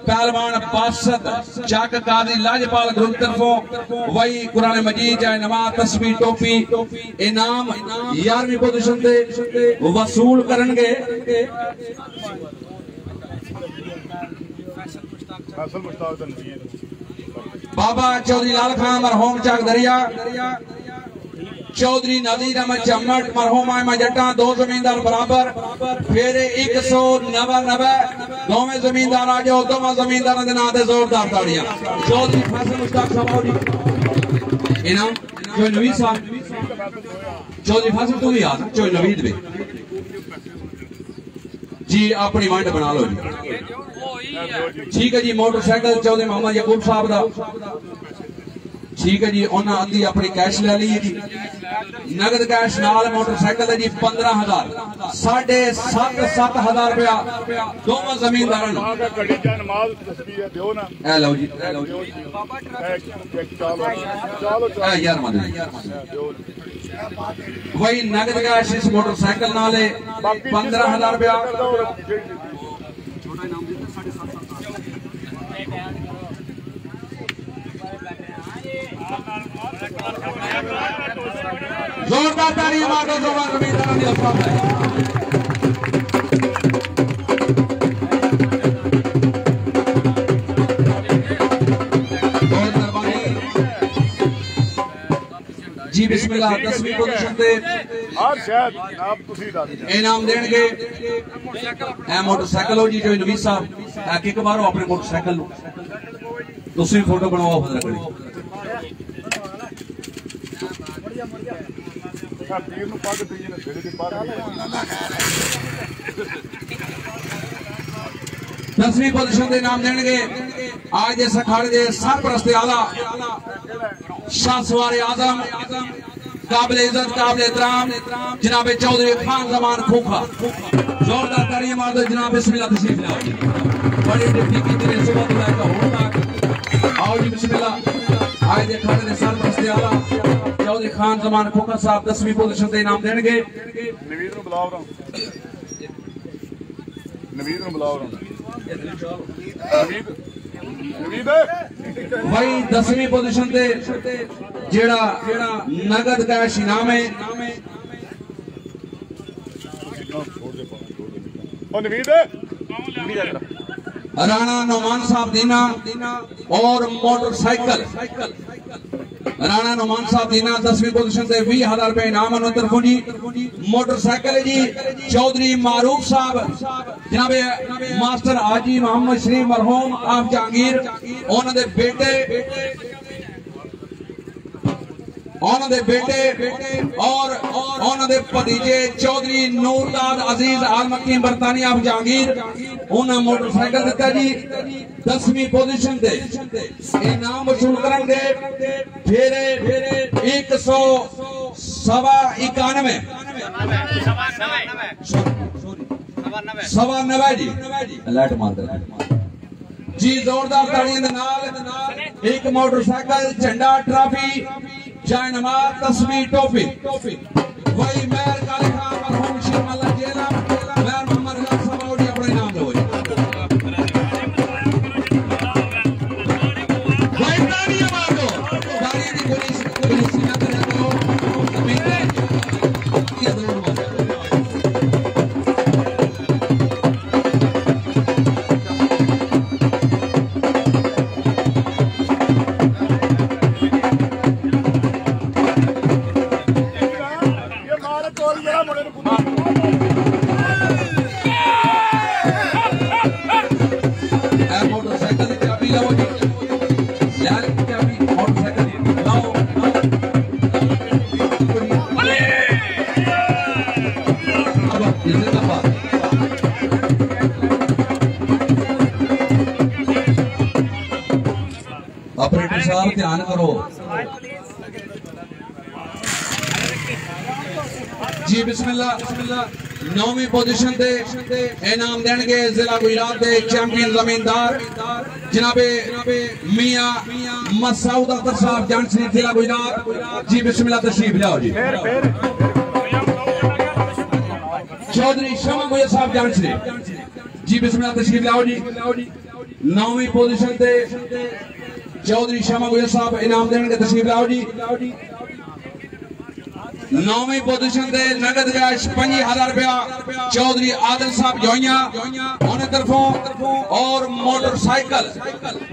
पहलवान बासत चक कादी लाजपाल ग्रुप तरफों वही कुरान मजीद जाए नमाज तस्बीह टोपी इनाम 11वीं पोजीशन दे वसूल करनगे बाबा चौधरी लाल खान मरहूम चकदरिया चौधरी नजीर अहमद चम्मट मरहूम जट्टा दो जमींदार बराबर फिर 199 दोवें जमींदार आ जाओ दोवें जमींदारों के नाम से जोरदार ताड़ियां। चौधरी फैसल मुश्ताक साहब इनाम चौधरी नवीद साहब चौधरी फैसल तू भी याद चौधरी नवीद भी जी अपनी वंड बना लो जी। ठीक है जी मोटरसाइकिल चौधरी मोहम्मद यकूब साहब का ठीक है जी उन्हें अद्धी अपनी कैश ले ली जी नगद कैश नाल मोटरसाइकिल जी 15,000 7,500 रुपया दोनों जमींदारों लो जी यार वही नगद कैश इस मोटरसाइकिल नाले 15,000 रुपया जोरदार तालियां मारो जवान जमींदारों की तरफ जी बिस्मिल्लाह। 10वीं पोजीशन पे इनाम देंगे मोटरसाइकिल हो जी जो नवीद साहब एक बार अपने मोटरसाइकिल तुम फोटो बनाओ रखनी दसवीं पोजीशन के नाम देंगे आज के अखाड़े के सरपरस्त आला शाह सवारे आजम काबिल इज्जत काबिल एहतराम जनाब चौधरी खान जमान खोखा जोरदार तालियां मार दो जनाब बिस्मिल्लाह तशरीफ लाओ बड़ी डिप्टी की तेरे सुबह तो लाएगा होना आओ जी बिस्मिल्लाह। आज के अखाड़े के सरपरस्त आला चौधरी खान जमान खोखा साहब 10वीं पोजीशन के इनाम देंगे नवीद ਨੂੰ ਬੁਲਾਓ ਰਾਂ नवीद ਨੂੰ ਬੁਲਾਓ ਰਾਂ नवीद वही 10वीं पोजीशन पे जेड़ा नगद कैश इनाम है नवीद राणा नौमान साहब दीना और मोटरसाइकिल राणा नौमान साहब दीना 10वीं पोजीशन से 20,000 रुपए इनाम तरफों जी। मोटरसाइकिल जी चौधरी मारूफ साहब जनाब मास्टर हाजी मोहम्मद शरीफ मरहूम आप जहांगीर उन्होंने बेटे और उन्होंने भतीजे चौधरी नूरदाद अजीज आल मकीम बरतानिया आप जहांगीर उन्हें मोटरसाइकिल दिता जी। 10वीं पोजीशन से इनाम वसूल करेंगे फिर 191 जी लाइट मार जी जोरदार तालियां दे नाल एक मोटरसाइकिल झंडा ट्रॉफी जाए नमाज तस्वीर टोपी भाई मेहर काले खान मरहूम शेख अल्लाह जेला मेहर मोहम्मद खान साहब अपने नाम लो भाई तालियां मार दो तालियां की कोई सीना करे तो जमीन पे ये जरूर मार मोटरसाइकिल की चाबी लाओ जी यार की चाबी मोटरसाइकिल लाओ अब इसे दफा ऑपरेटर साहब ध्यान करो जी बिस्मिल्लाह नौवीं पोजीशन ते इनाम देंगे जिला गुजरात के चैंपियन जमींदार जनाबे मियां मसूद अख्तर साहब जानसरी जिला गुजरात जी बिस्मिल्लाह तशरीफ लाओ जी चौधरी शमा मुया साहब जानसरी जी बिस्मिल्लाह तशरीफ लाओ जी नौवीं पोजीशन ते चौधरी शमा मुया साहब इनाम देंगे तशरीफ लाओ जी नौवीं पोजीशन से नगद कैश 5000 रुपया चौधरी आदिल साहब जोइया उन्हें तरफों और मोटरसाइकिल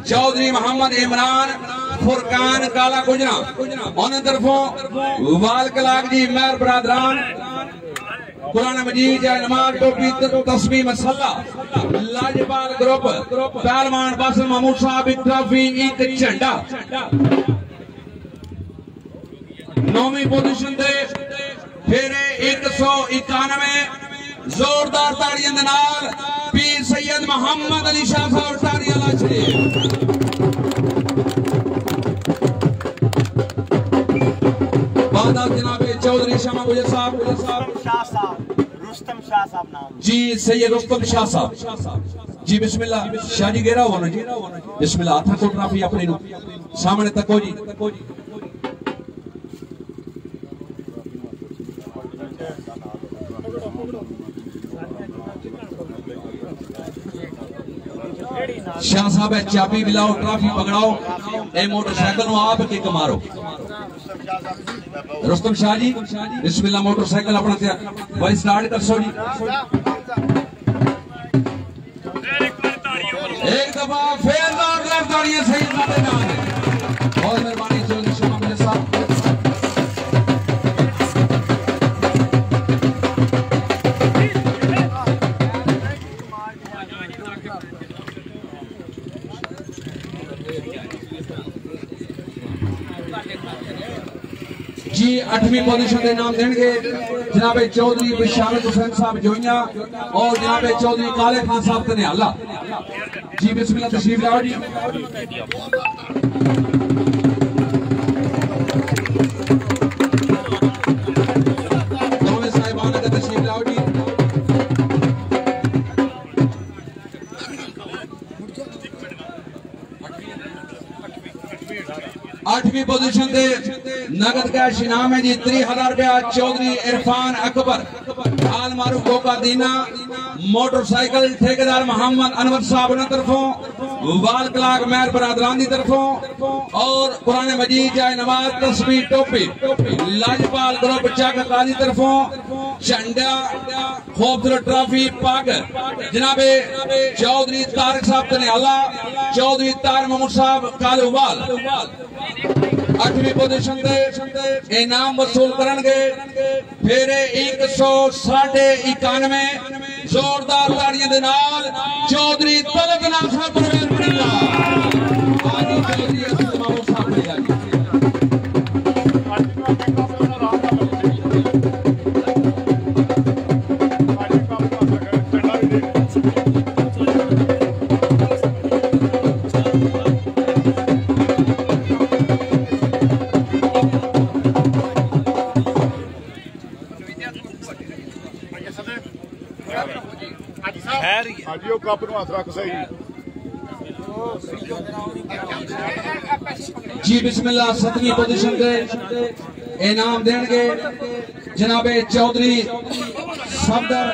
चौधरी मोहम्मद इमरान फुरकान काला गुजरा उन्हें तरफों वाल कलाक जी मेहर बरादरान कुरान मजीद या नमाज टोपी तस्बीह मसल्ला लाजपाल ग्रुप पहलवान बासिल महमूद साहब एक ट्रॉफी एक झंडा नौवीं पोजीशन से फिर 191 जोरदार ताड़ियां दे नाल पीर सैयद मोहम्मद अली शाह साहब ताड़ियां ला छे बाद जनाबे चौधरी शमा गुजर साहब रुस्तम शाह साहब नाम जी सैयद रुस्तम शाह साहब जी बिस्मिल्लाह शाह जी गेरा होना जी बिस्मिल्लाह हाथ को ट्रॉफी अपने नु सामने तको जी शाह साहब चाबी मिलाओ ट्रॉफी पकड़ाओ ए मोटरसाइकिल नु आप किक मारो रुस्तम शाह जी बिस्मिल्लाह मोटरसाइकिल अपना भाई स्टार्ट कर सो जी एक दफा फिर जोरदार तालियां सही साहब नाम बहुत मेहरबानी चौधरी शमा मुझे साहब जी 8वीं पोजीशन के नाम देंगे जनाबे चौधरी बिशारत हुसैन साहब जोइया और जनाबे चौधरी काले खान साहब तनियाला जी बिस्मिल्लाह तशरीफ लाओ जी दोनों साहिबान का तशरीफ लाओ जी 8वीं पोजीशन से नगद कैश इनाम है जी 3000 रुपया चौधरी इरफान अकबर आल मारूफ गोका दीना मोटरसाइकिल ठेकेदार मोहम्मद अनवर साहब ने तरफों वाल कलाक मेहर बरादरान की तरफों और कुरान मजीद जाए नवाज तस्बीह टोपी लाजपाल ग्रुप चक काजी तरफों झंडा खूबसूरत ट्रॉफी पाकर जनाबे चौधरी तारक साहब तनियाला चौधरी तार महमूद साहब कालूवाल 8वीं पोजीशन से इनाम वसूल करेंगे फिर 191 जोरदार ताड़ियां दे नाल चौधरी तलत नाम साहब परवेज बड़ीला आजी चौधरी अब्दुल महमूद साहब बड़ीला आजियो कप नु हाथ रख सही जी बिस्मिल्लाह 7वीं पोजीशन से इनाम देंगे जनाबे चौधरी सफदर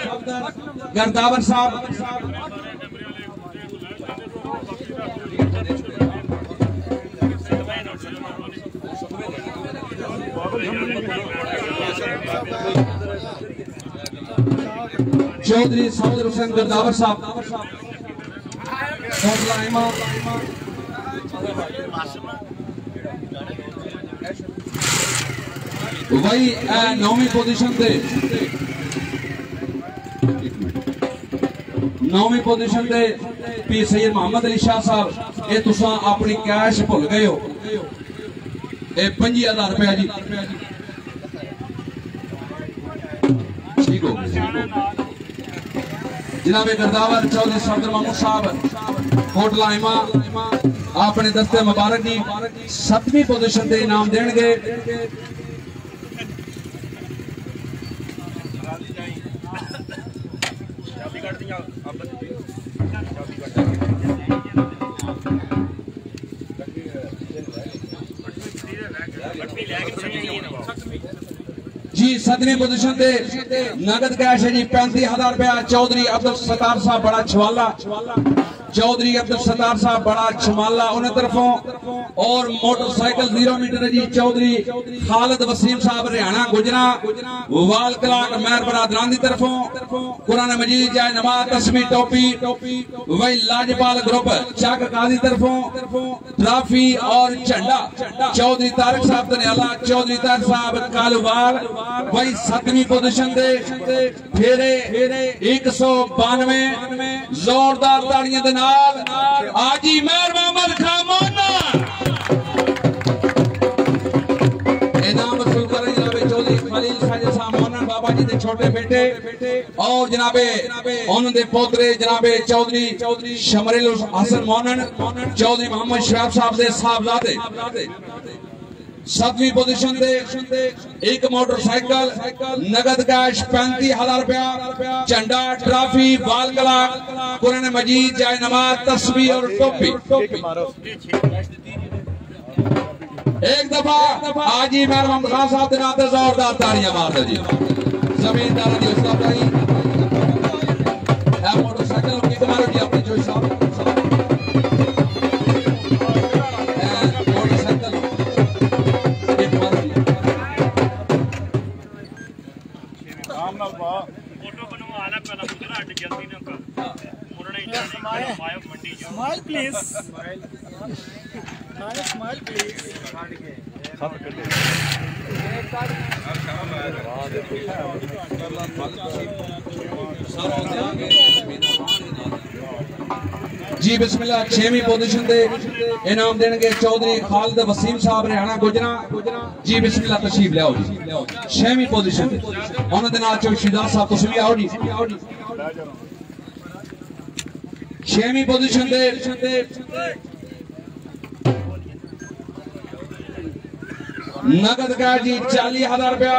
गर्दावर साहब। चौधरी सफदर हुसैन गर्दावर साहब। वही 9वीं पोजीशन से 9वीं पोजीशन से पी सैयद मोहम्मद अली शाह साहब। ये तुसा अपनी कैश भुल गए हो। ये 50,000 रुपया जी। ठीक हो जनाबे गर्दावर चौधरी सफदर महमूद साहब कोटला इमा अपने दस्ते मुबारक जी 7वीं पोजीशन से इनाम देंगे। जी 7वीं पोजीशन से नगद कैश है जी 35,000 रुपया। चौधरी अब्दुल सत्तार साहब बड़ा छवाला। चौधरी अब्दुल सत्तार साहब बड़ा छमाला उन्हें तरफों। और मोटरसाइकिल 0 मीटर है जी चौधरी खालिद वसीम साहब हरियाणा गुजरा वाल कलाक मेहर बरादरान की तरफों। कुरान मजीद जाए नमाज तस्मी टोपी वही लाजपाल ग्रुप चक काजी तरफों ट्रॉफी और झंडा चौधरी तारक साहब दनियाला। चौधरी तारक साहब कालूवाल वही 7वीं पोजीशन से फेरे 192 जोरदार ताड़ियां दे नाल आजी मेहर मोहम्मद खान मोना इनाम वसूल कर जनाबे चौधरी खलील साजिद साहब मोनन बाबा जी के छोटे बेटे और जनाबे उन्होंने पोतरे जनाबे चौधरी शमरील हसन मोनन चौधरी मोहम्मद शराब साहब के साहबजादे। 7वीं पोजीशन से एक मोटरसाइकिल नगद कैश 35,000 रुपया झंडा ट्रॉफी बाल कला कुरान मजीद जाए नमाज तस्बीह और टोपी। एक दफा आजी मेहर मोहम्मद खान साहब के नाते जोरदार तालियां मार दो जी। जमींदार जी उसका भाई मोटरसाइकिल की मारो जी अपनी जो साहब Smile please. Smile please. जी बिस्मिल्लाह। 6वीं पोजीशन से इनाम देंगे चौधरी खालिद वसीम साहब हरियाणा गुजरा। जी बिस्मिल्लाह तशरीफ ले आओ जी। 6वीं पोजीशन से उन्होंने नाल चौकीदार साहब तुम भी आओ जी। 6वीं पोजीशन से नगद का जी 40,000 रुपया।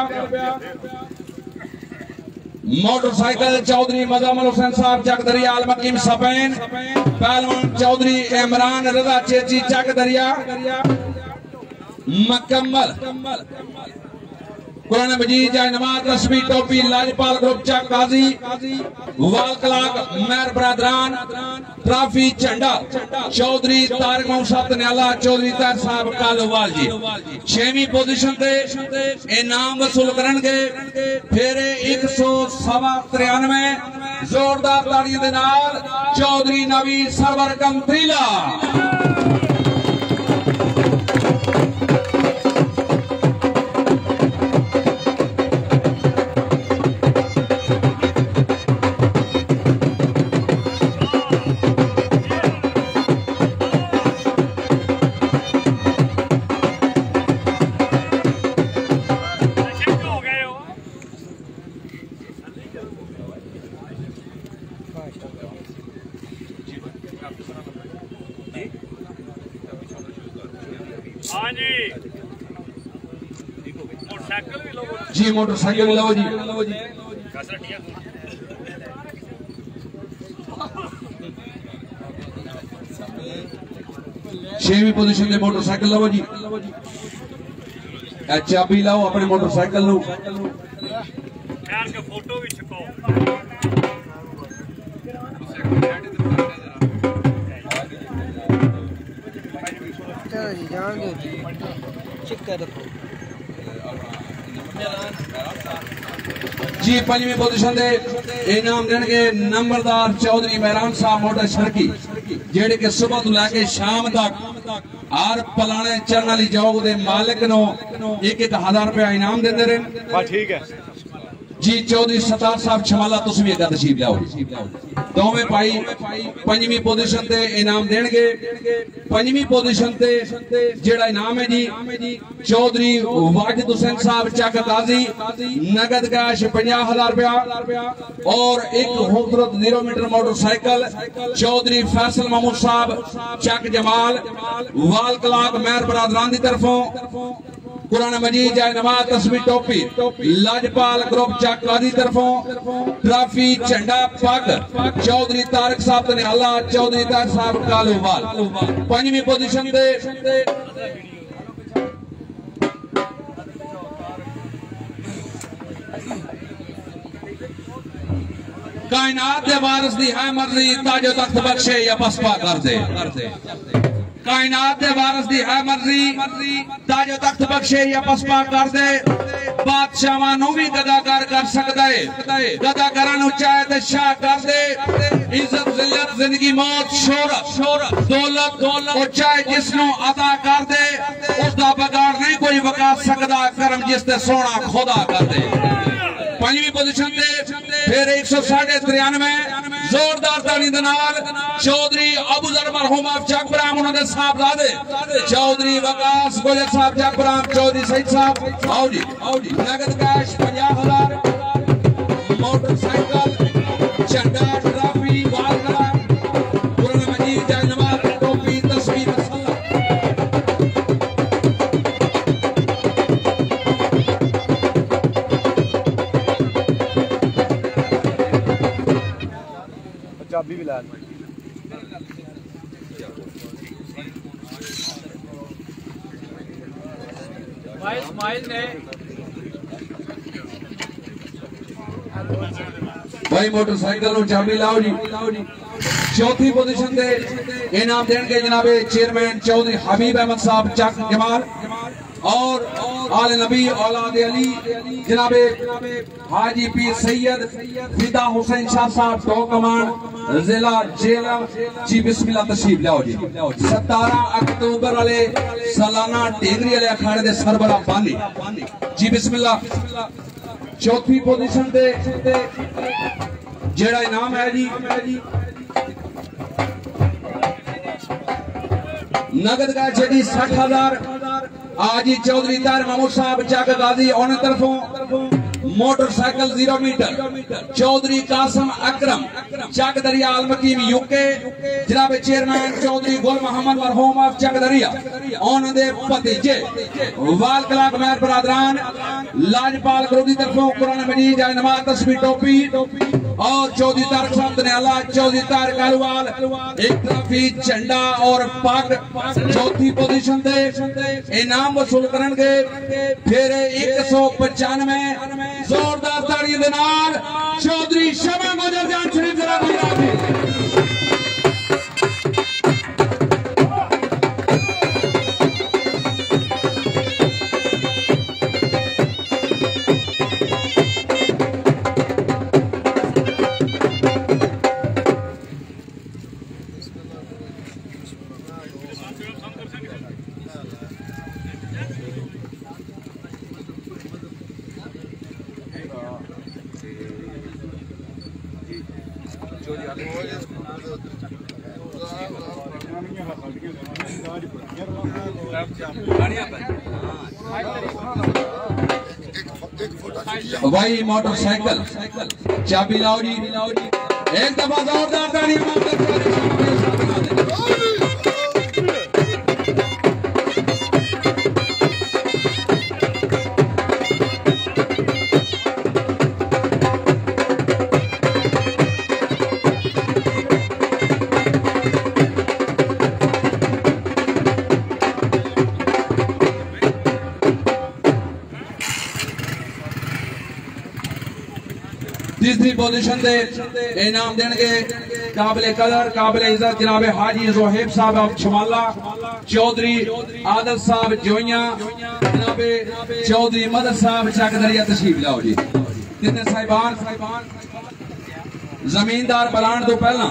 मोटरसाइकिल चौधरी मजामल हुसैन साहब चक दरिया अलमकीम सपैन। पहलवान चौधरी इमरान रजा चेची चक दरिया मकम्मल कुरान मजीद जाए नमाज तस्बीह टोपी लाजपाल ग्रुप चक काजी वाल कलाक मेहर बरादरान ट्रॉफी झंडा चौधरी तारक महमूद साहब दनियाला चौधरी तार साहब कालोवाल जी। 6वीं पोजीशन से इनाम वसूल करेंगे फेरे 193 जोरदार तालियों के नाल चौधरी नवी सरवर कंत्रीला। जी मोटरसाइकिल लो जी। 6वीं पोजीशन से मोटरसाइकिल लो जी। चाबी लाओ अपने मोटरसाइकिल लो। जी पंजवीं पोजीशन दे इनाम देंगे नंबरदार चौधरी मेहरान साहब मोटर सड़की जेड़े के सुबह तो लैके शाम तक हर पलाने चरण वाली जॉब दे मालिक नो एक 1000 रुपया इनाम देंदे रहे। हाँ ठीक है जी चौधरी सतार साहब छमाला तुम भी एक तशरीफ लियाओ दोवें भाई पंजवीं पोजीशन ते इनाम देंगे। पंजवीं पोजीशन ते जेड़ा इनाम है जी चौधरी वाजिद हुसैन साहब चक काजी नगद कैश 50,000 रुपया और एक खूबसूरत 0 मीटर मोटरसाइकिल चौधरी फैसल महमूद साहब चक जमाल वाल कलाक मेहर बरादरान की तरफों कुरान मजीद जाए नमाज तस्वीर टोपी लाजपाल ग्रुप चक कादी तरफों ट्रॉफी झंडा पग चौधरी तारक साहब ने अल्लाह चौधरी तारक साहब कालूवाल। पंजवीं पोजीशन दे कायनात दे वारिस दी है मर्जी ताजो तख्त बख्शे या पसपा कर दे। कायनात दे वारिस दी है मर्जी ताजो तख्त बख्शे या पसपा कर दे। बादशाहां नू भी गदाकार कर सकदा है गदाकारां नू चाहे ते शाह कर दे। इज्जत जिल्लत जिंदगी मौत शोहरत दौलत और चाहे जिसनू अता कर दे उसका बगाड़ नहीं कोई वका सकदा करम जिस ते सोना खुदा कर दे। पंजवीं पोजीशन दे फिर 193 जोरदार ताली दे नाल चौधरी अबूजर मरहूम आप चकबराम उन्होंने साहबजादे चौधरी वकास गोजर साहब चकबराम चौधरी सईद साहब आओ जी नगद कैश 50,000 मोटरसाइकिल झंडा ट्रॉफी वालगला कुरान मजीद जाए नमाज टोपी तस्वीर चाबी भी ला भाई मोटरसाइकिल चाबी लाओ जी। चौथी पोजीशन दे इनाम देंगे जनाबे चेयरमैन चौधरी हबीब अहमद साहब चक जमाल और आले नबी औलाद अली जनाबे हाजी पी सैयद फिदा हुसैन शाह साहब टो कमान जिला जेलम जी बिस्मिल्लाह तशरीफ लाओ जी। 17 अक्टूबर वाले सालाना टेंगरी वाले अखाड़े दे सरबरा बानी जी बिस्मिल्लाह। चौथी पोजीशन दे जेड़ा इनाम है जी नगद का जेडी 60,000 आज ही चौधरी तार महमूद साहब चक गाजी उन तरफों मोटरसाइकिल 0 मीटर चौधरी कासम अकरम चक दरिया अलमकीम यूके जनाब चेयरमैन चौधरी गुल मोहम्मद मरहूम ऑफ चक दरिया उन दे भतीजे वाल कलाक मेहर बरादरान लाजपाल ग्रुप की तरफों कुरान मजीद जाए नमाज तस्वीर टोपी और चौधरी तारक साहब ने अल्लाह चौधरी तारक कालूवाल एक ट्रॉफी झंडा और पग। चौथी पोजीशन दे इनाम वसूल करेंगे फिर 195 जोरदार ताड़ी दे नाल चौधरी शमा गुजर जान शरीफ जरा भाई मोटरसाइकिल चाबी लाओ जी। एक दफा जोरदार ताली तीसरी पोजीशन दे इनाम देंगे काबिले कदर काबिले इज्जत जनाब हाजी जोहेब साहब ऑफ छमाला, चौधरी आदल साहब जोइया, जनाब चौधरी मदर साहब चकदरिया तशरीफ लाओ जी। तीन साहिबान जमींदार बुलाने तो पहला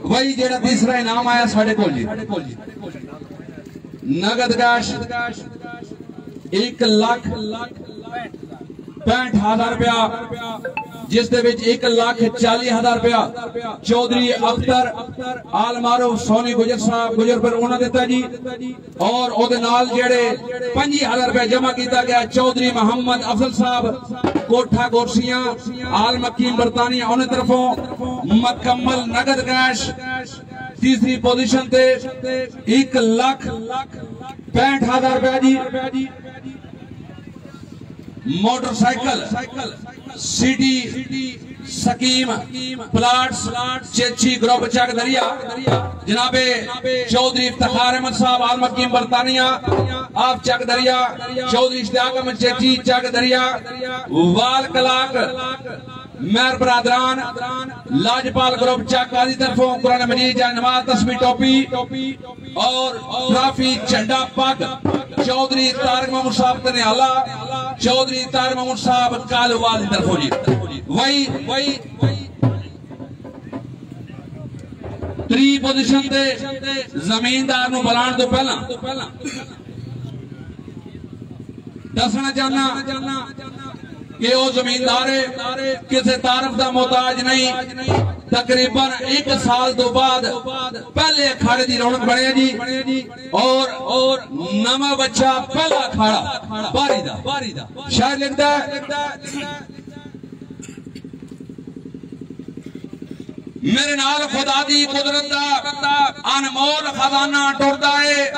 वही जेड़ा तीसरा इनाम आया साढ़े को जी नगद कैश 1,65,000 रुपया, जिस दे विच 1,40,000 रुपया चौधरी अख्तर आल मारूफ सोनी गुजर साहब गुजर पर उन्होंने दिता जी, और ओदे नाल जेड़े 25,000 रुपया जमा किया गया चौधरी मोहम्मद अफजल साहब कोठा गोरसियां आल मकीम बरतानिया उन्हें तरफों मुकम्मल नगद कैश। तीसरी पोजीशन ते 1,65,000 रुपया जी। Motorcycle city scheme plots Chechi group Chak Darya जनाबे चौधरी इफ्तिखार अहमद साहब आल मकीम बरतानिया आप चक दरिया, चौधरी इश्तियाक अहमद चेची चक दरिया, वाल कलाक मेहर बरादरान लाजपाल ग्रुप चक आदि तरफों कुरान मजीद नमाज तस्बीह टोपी और ट्रॉफी झंडा पग चौधरी तारक महमूद साहब तनियाला, चौधरी तारक महमूद साहब कालवाल की तरफों जी। वही त्री पोजीशन ते जमींदार नु बुलाने तो पहला दसना चाहना कि वो जमींदार किसी तारफ का मोहताज नहीं। तकरीबन 1 साल तो बाद पहले अखाड़े की रौनक बने जी, और नवा बच्चा पहला अखाड़ा बारी दा शायद लिखता है मेरे नाल खुदा दी कुदरत दा अनमोल खजाना टुरदा है,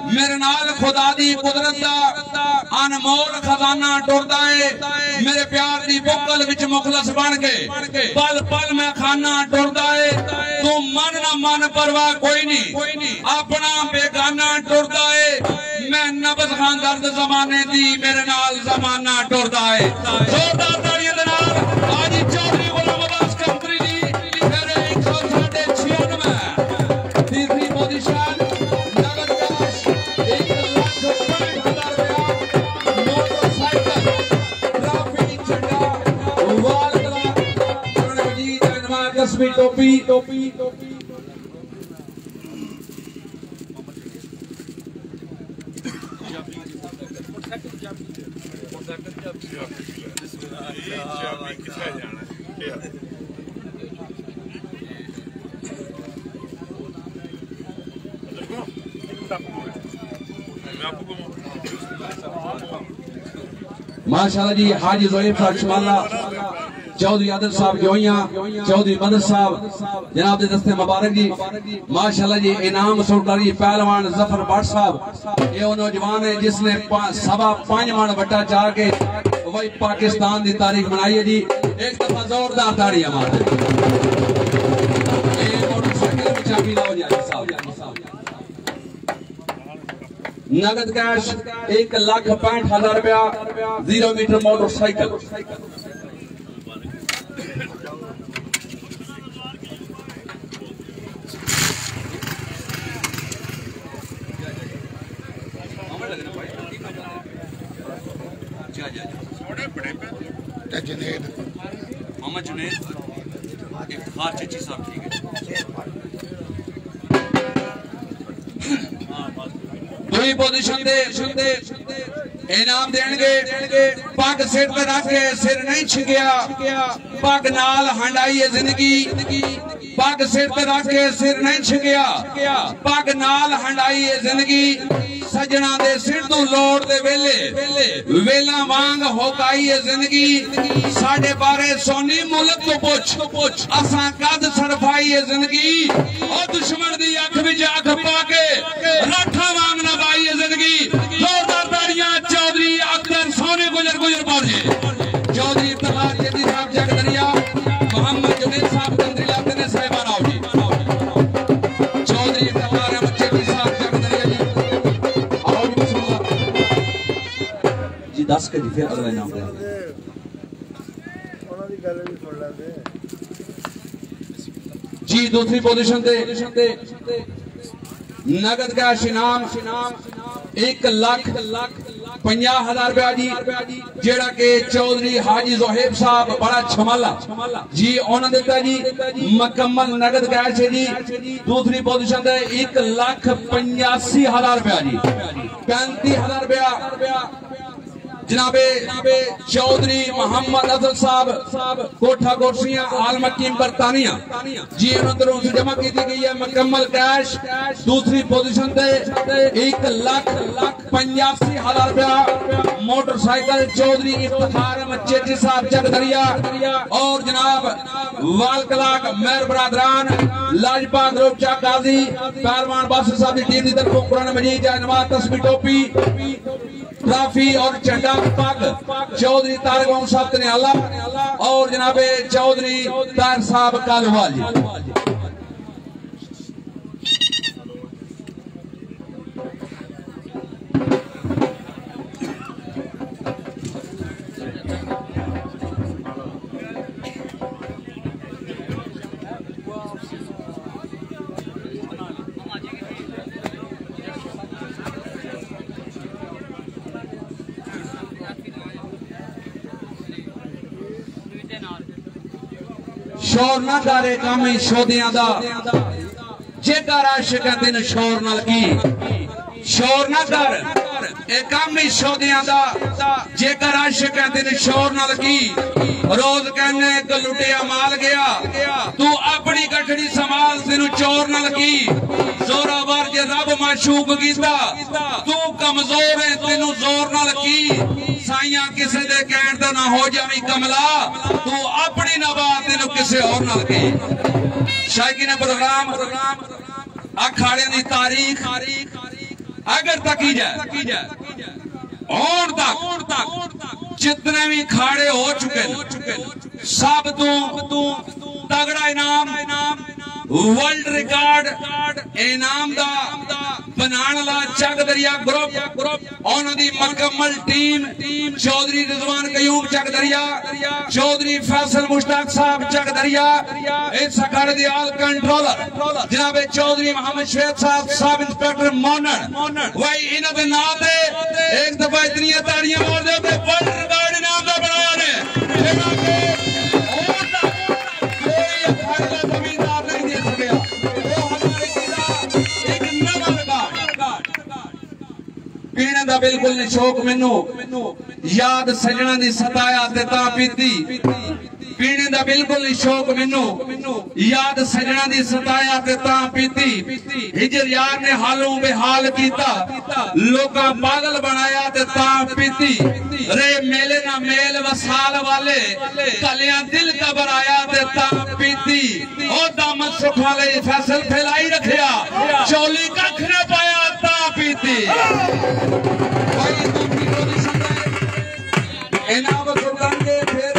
मेरे नाल खुदा दी कुदरत दा अनमोल खजाना टुरदा है, मेरे प्यार दी बुकल विच मुखलस बन के पल पल मैं खाना टुरदा है। तू मन ना मन परवाह कोई नहीं अपना बेगाना टुरदा है, मैं नबज खान दर्द जमाने दी मेरे नाल जमाना टुरदा है। जोरदार तालियां दे नाल हाजी चौधरी गुलाम अब्बास कंत्री जी मेरे 196। तीसरी पोजीशन नगद कैश 1,65,000 रुपया, मोटरसाइकिल ट्रॉफी झंडा वाल कलाक कुरान मजीद नमाज तस्बीह टोपी माशाल्लाह जी। हाजी जोहेब साहब शमाला, चौधरी आदल साहब जोइया, चौधरी मदर साहब जनाब दे दस्ते मुबारक जी। माशाल्लाह जी इनाम सरकारी पहलवान जफर भट्ट साहब ये वो नौजवान है जिसने 5.25 मन बट्टा चाह के वही पाकिस्तान की तारीख बनाई है जी। एक दफा जोरदार ताड़ियां मार दे। मोटरसाइकिल में चाबी लाओ जी साहब। नगद कैश 1,65,000 रुपया, 0 मीटर मोटरसाइकिल। मोहम्मद जुनेद इफ्तिखार चची साहब ठीक है। दूसरी पोजीशन दे इनाम देंगे पग सिर पे रख के सिर नहीं छिकिया, पग नाल हंडाई है जिंदगी, पग सिर पे रख के सिर नहीं छिकिया, पग नाल हंडाई है जिंदगी। सजना दे सिर तू लोड़ दे वेले वेला वांग होकाई है जिंदगी। साडे बारे सोनी मुल्क तो पुछ असा कद सरफाई है जिंदगी। और दुश्मन दी अख विच अख पा के राठा वांग नवाई है जिंदगी। जोरदार जी दस के फिर अगला इनाम दे जी। दूसरी पोजीशन दे नगद कैश इनाम 1,50,000 रुपया जी, जेड़ा के चौधरी हाजी जोहेब साहब बड़ा छमाला जी उन्होंने दिता जी। मुकम्मल नगद कैश है जी। दूसरी पोजीशन दे 1,85,000 रुपया जी, 35,000 रुपया जनाबे चौधरी मोहम्मद अफजल साहब कोठा कोठियां आलमकीम बरतानिया जी तरफ से जमा की गई है मुकम्मल कैश। दूसरी पोजीशन पे 1,85,000 रुपया मोटरसाइकिल चौधरी इफ्तिखार मचेटी साहब चकदरिया और जनाब वालकलाक मेहर बरादरान लाजपा ग्रुप चा काजी पहलवान बासर साहब की टीम की तरफ कुरान मजीद नवाज तस्बीह टोपी ट्रॉफी और झंडा पग चौधरी तारिक मोहम्मद साहब तनियाला और जनाबे चौधरी तार साहब कालवाल जी। शोर ना करे काम शोदियां दा जेकर आशिक कहते ने शोर नाल की शोर ना कर ए काम शोदियां दा जेकर आशिक कहते ने शोर नाल की। रोज कहने एक लुटिया माल गया तू अपनी कठड़ी संभाल तेनु चोर नाल की। जोरावर जे रब माशूक कीता तू कमजोर है तेनु जोर नाल की। साइया किसे दे कहण दा ना हो जावी कमला तू अपनी नवा तेनु किसे और नाल की। शायकीन प्रोग्राम अखाड़े दी तारीख अगर तकी जाए और तक जितने भी खाड़े हो चुके सब तू तगड़ा इनाम वर्ल्ड रिकॉर्ड इनाम दा बनाने ला चकदरिया ग्रुप उन्होंने मुकम्मल टीम चौधरी रिजवान कयूम चकदरिया चौधरी फैसल मुश्ताक साहब चकदरिया इस अखाड़े दी आल कंट्रोलर जनाब चौधरी मोहम्मद शेख साहब सब इंस्पेक्टर मोनन वही इन्हां दे नाम दे एक दफा इतनी ताड़ियां मार दे वर्ल्ड रिकॉर्ड इनाम दा बना ने जेड़ा के कोई अखाड़े दा जमींदार नहीं दे सकिया। वो हमारे जिला एक नवा रिकॉर्ड पीने दा बिल्कुल नहीं शौक मैनू याद सजना दी सताया ते तां पीती पीने दा बिल्कुल नहीं शौक मैनू याद सजना दी सताया ते तां पीती। हिजर यार ने हालों बेहाल कीता लोका पागल बनाया ते तां पीती। रे मेले ना मेल वसाल वाले कलियां दिल घबराया ते तां पीती। ओ दामन सुख वाले फैसल फैलाई रखिया चौली कख न पाया तां पीती। इनाम सुल्तान के फिर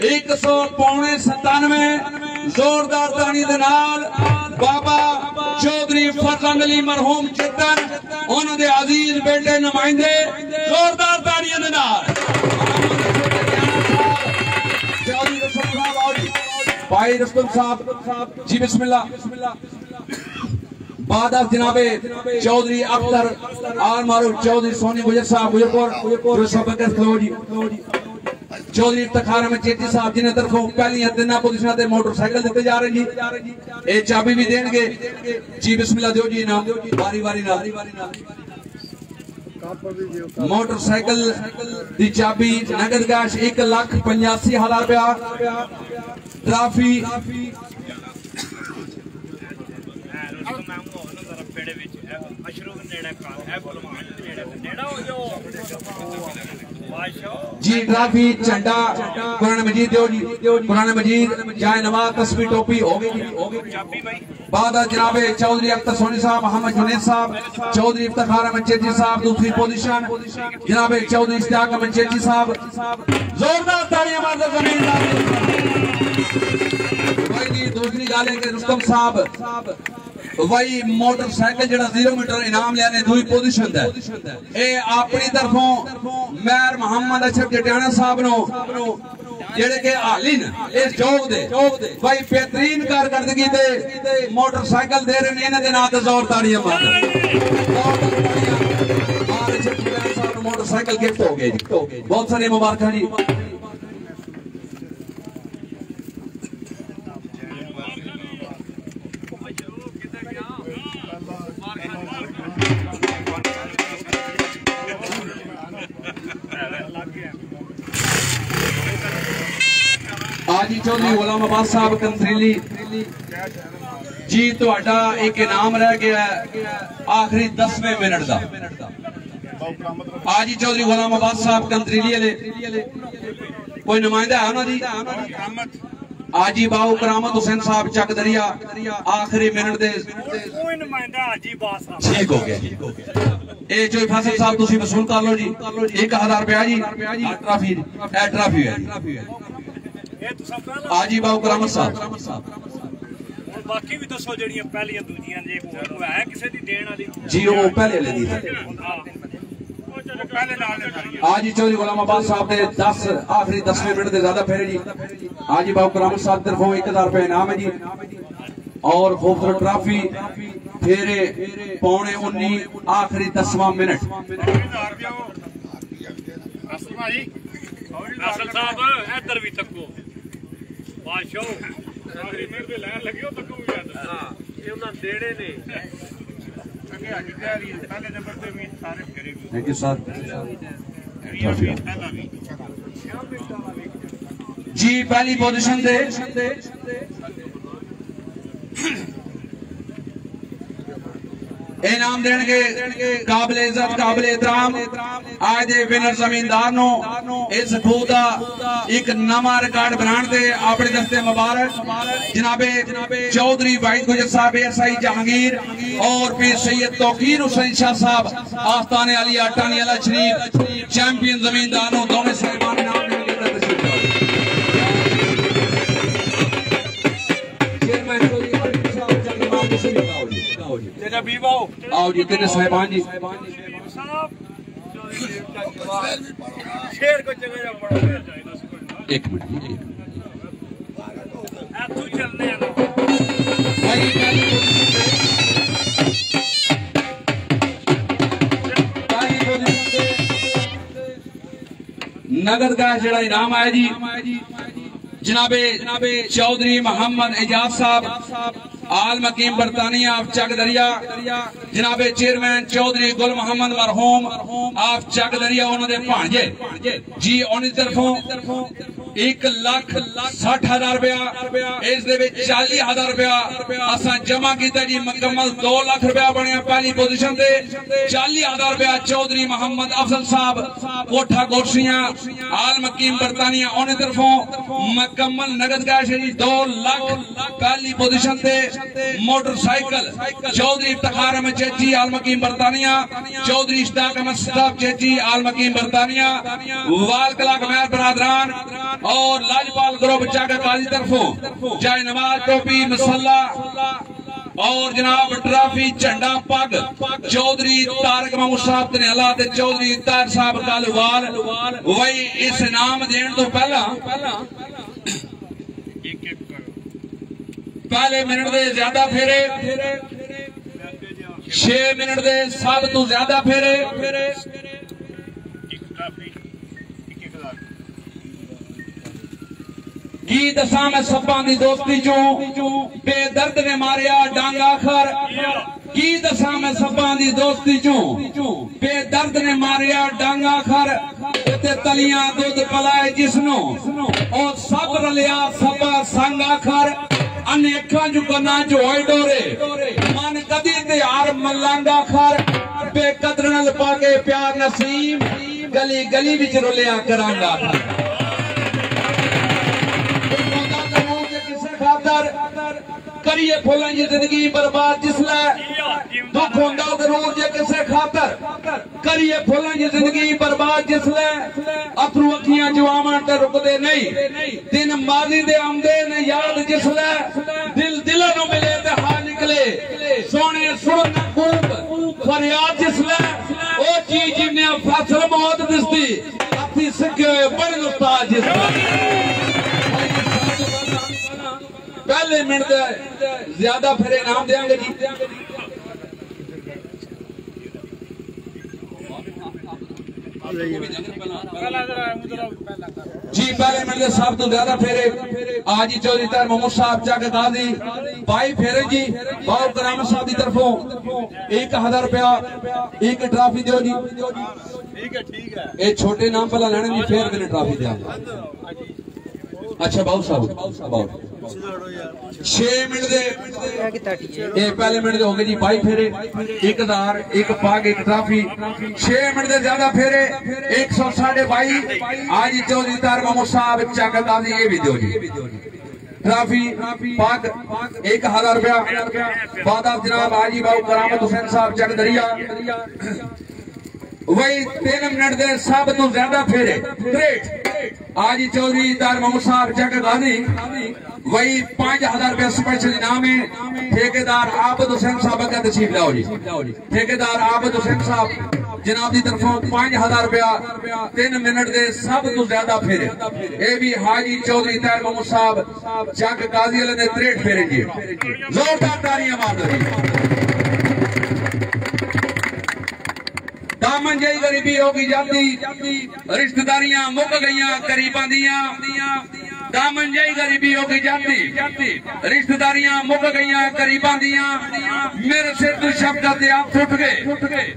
197 जोरदार तानी दे नाल बाबा चौधरी फजल अली मरहूम चितन उन्होंने अजीज बेटे नुमाइंदे जोरदार तानियों दे नाल चौधरी रसूल साहब भाई रसूल साहब जी बिस्मिल्लाह। बाद जनाबे चौधरी अख्तर आल मारूफ चौधरी सोनी गुजर साहब गुजरपुर चौधरी इफ्तिखार मचेटी साहब जिन्हें तरफों पहली तीन पोजिशन से मोटरसाइकिल दिते जा रहे जी ये चाबी भी देंगे जी बिस्मिल्लाह दियो जी इनाम बारी बारी मोटरसाइकिल दी चाबी नगद कैश 1,85,000 रुपया ट्रॉफी जी ट्रॉफी झंडा कुरान मजीद दियो जी कुरान मजीद जाए नवाज तस्बीह टोपी हो गई बाद जनाबे चौधरी अख्तर सोनी साहब मोहम्मद जुनैद साहब चौधरी इफ्तिखार मचेटी साहब दूसरी पोजीशन जनाबे चौधरी इश्तियाक मचेटी साहब जोरदार तालियां मार दो जमींदार। दूसरी गाले के रुस्तम साहब वही मोटरसाइकिल जरा 0 मीटर इनाम लेने दूई पोजीशन है ए अपनी तरफों मेयर मोहम्मद अशरफ जटियाना साहब नो जेड़े के हाली न इस चौक दे भाई बेहतरीन कारकर्दगी दे मोटरसाइकिल दे रहे ने इन्हां दे नाम ते जोर ताड़ियां मार मोटरसाइकिल गिफ्ट हो गए जी बहुत सारी मुबारक जी आजी चौधरी गुलाम अब्बास साहब कंथरीली जी तुहाडा एक इनाम रह गया आखिरी 10वें मिनट का आजी चौधरी गुलाम अब्बास साहब कंथरीली वाले कोई नुमाइंदा है उन्होंने आजी बाऊ करामत हुसैन साहब चक दरिया आखिरी मिनट दे कोई नुमाइंदा हाजी बास साहब ठीक हो गया ए जो फासिल साहब तुसी वसूल कर लो जी 1000 रुपया जी ट्रॉफी है ये तो सब पहला आजी बाऊ करामत साहब और बाकी भी दसो जड़ियां पहलियां दूजियां जे को है किसी दी देन वाली जी वो पहले ले दी थी पहले नाल आजी चौधरी गुलाम अब्बास साहब ने 10 आखिरी 10वें मिनट से ज्यादा फेरे जी आजी बाऊ करामत साहब तरफों 1000 रुपए इनाम है जी और खूबसूरत ट्रॉफी फेरे पौने 19 आखिरी 10वां मिनट असल साहब इधर भी तको बादशाह आखिरी मिनट पे लाइन लगी हो तको भी हां ये उन्हां देड़े ने अगे हाजी तैयारी पहले नंबर पे भी सारे करेगी थैंक यू सर जी पहली पोजीशन दे इनाम देने के काबिल इज्जत काबिल एहतराम आज दे विनर जमींदार नो इस खूदा एक नवा रिकॉर्ड बनाने ते अपने दस्ते मुबारक जनाबे चौधरी वाहिद गुजर साहब एएसआई जहांगीर और पीर सैयद तौकीर हुसैन शाह साहब आस्ताने अली टानी अला शरीफ चैंपियन जमींदार नो दोनों साहिबान इनाम देने के तशरीफ चेयरमैन चौधरी वाहिद साहब जहांगीर तशरीफ तेरा बीवा आओ जी तेरे साहिबान जी साहब शेर को जगह जा पड़ा एक मिनट तू चलने ना नगद का जड़ा इनाम आया जी जनाबे चौधरी मोहम्मद एजाज साहब आल मकीम बरतानिया आप चक दरिया जनाबे चेयरमैन चौधरी गुल मोहम्मद मरहूम आप चक दरिया उन्होंने भांजे जी उन्हीं तरफों 1,60,000 रुपया इस दे विच 40,000 रुपया असा जमा किया जी मुकम्मल 2 लाख रुपया बनया पहली पोजीशन ते 40,000 रुपया चौधरी मोहम्मद अफजल साहब कोठा गोरसियां आल मकीम बरतानिया उन्हीं तरफों मुकम्मल नगद कैश जी 2 लाख पहली पोजीशन ते मोटरसाइकिल चौधरी इफ्तिखार अहमद चेची आल मकीम बरतानिया चौधरी इश्ताक अहमद साहब चेची आल मकीम बरतानिया वाल कला कमैर बरादरान और लाजपाल ग्रुप चाका काजी तरफों जाय नमाज टोपी मसल्ला और जनाब ट्रॉफी झंडा पग चौधरी तारक महमूद साहब तनेला ते चौधरी तार साहब कालूवाल वही इस इनाम देने तो पहले मिनट दे ज्यादा फेरे 6 मिनट दे सब तो ज्यादा फेरे की दसा मैं सब्बा दी दोस्ती चो बेदर्द ने मारिया डांग आखर की दसा मैं सब्बा दी दोस्ती चो बेदर्द ने मारिया डांग आखर ते तलियां दूध पलाए जिसनो और सब रलिया सब्बा संग आखर अनेका जुगना जो डोरे मन कदी ते यार मलांगा खर बेकदर नल पाके प्यार नसीम गली गली विच रोलिया करांगा करिए फुलां जी जिंदगी बर्बाद जिसलै दुख होंदा जरूर जे किसे खातर करिए फुलां जी जिंदगी बर्बाद जिसलै अथरू अखियां जवावां ते रुकदे नहीं दिन माजी दे आंदे ने याद जिसलै दिल दिलों नू मिले ते हां निकले सोने सुन खूब फरियाद जिसले ओ चीज जिन्हें फसल मौत दिसदी अति सिखे बड़े उस्ताद जिसले पहले मिनट ज्यादा फिर इनाम देंगे जी जी पहले मिनट सब तो ज्यादा फेरे आज ही चौधरी तार मोहम्मद साहब चक गाजी भाई फेरे जी बाबू कराम साहब की तरफों 1000 रुपया एक ट्रॉफी दो जी ठीक है ये छोटे नाम पहला लेने जी फिर मैंने ट्रॉफी दिया अच्छा बाबू साहब 6 मिनट दे ये पहले मिनट हो गए जी भाई फेरे 1000 एक पाग एक ट्रॉफी 6 मिनट दे ज्यादा फेरे 122 आज ही चौधरी तार मोहम्मद साहब चक गाजी ये भी दो जी ट्रॉफी पाग 1000 रुपया बाद जनाब हाजी बाबू करामत हुसैन साहब चक दरिया वही 3 मिनट दे सब तो ज्यादा फेरे ग्रेट आज चौधरी तार मोहम्मद साहब चक गाजी वही 5000 रुपया स्पेशल इनाम है ठेकेदार आबद हुसैन साहब का तशरीफ लाओ जी ठेकेदार आबद हुसैन साहब जनाब की तरफों 5000 रुपया 3 मिनट दे सब तो ज्यादा फेरे ये भी हाजी चौधरी तार मोहम्मद साहब चक गाजी वाले ने 63 फेरे जी जोरदार तालियां मार दो दामन जई गरीबी होगी जाती रिश्तेदारियां मुक गईयां करीबां दियां दामन जई गरीबी होगी जाती रिश्तेदारियां मुक गईयां करीबां दियां मेरे सिर तो शब्द आप टुट गए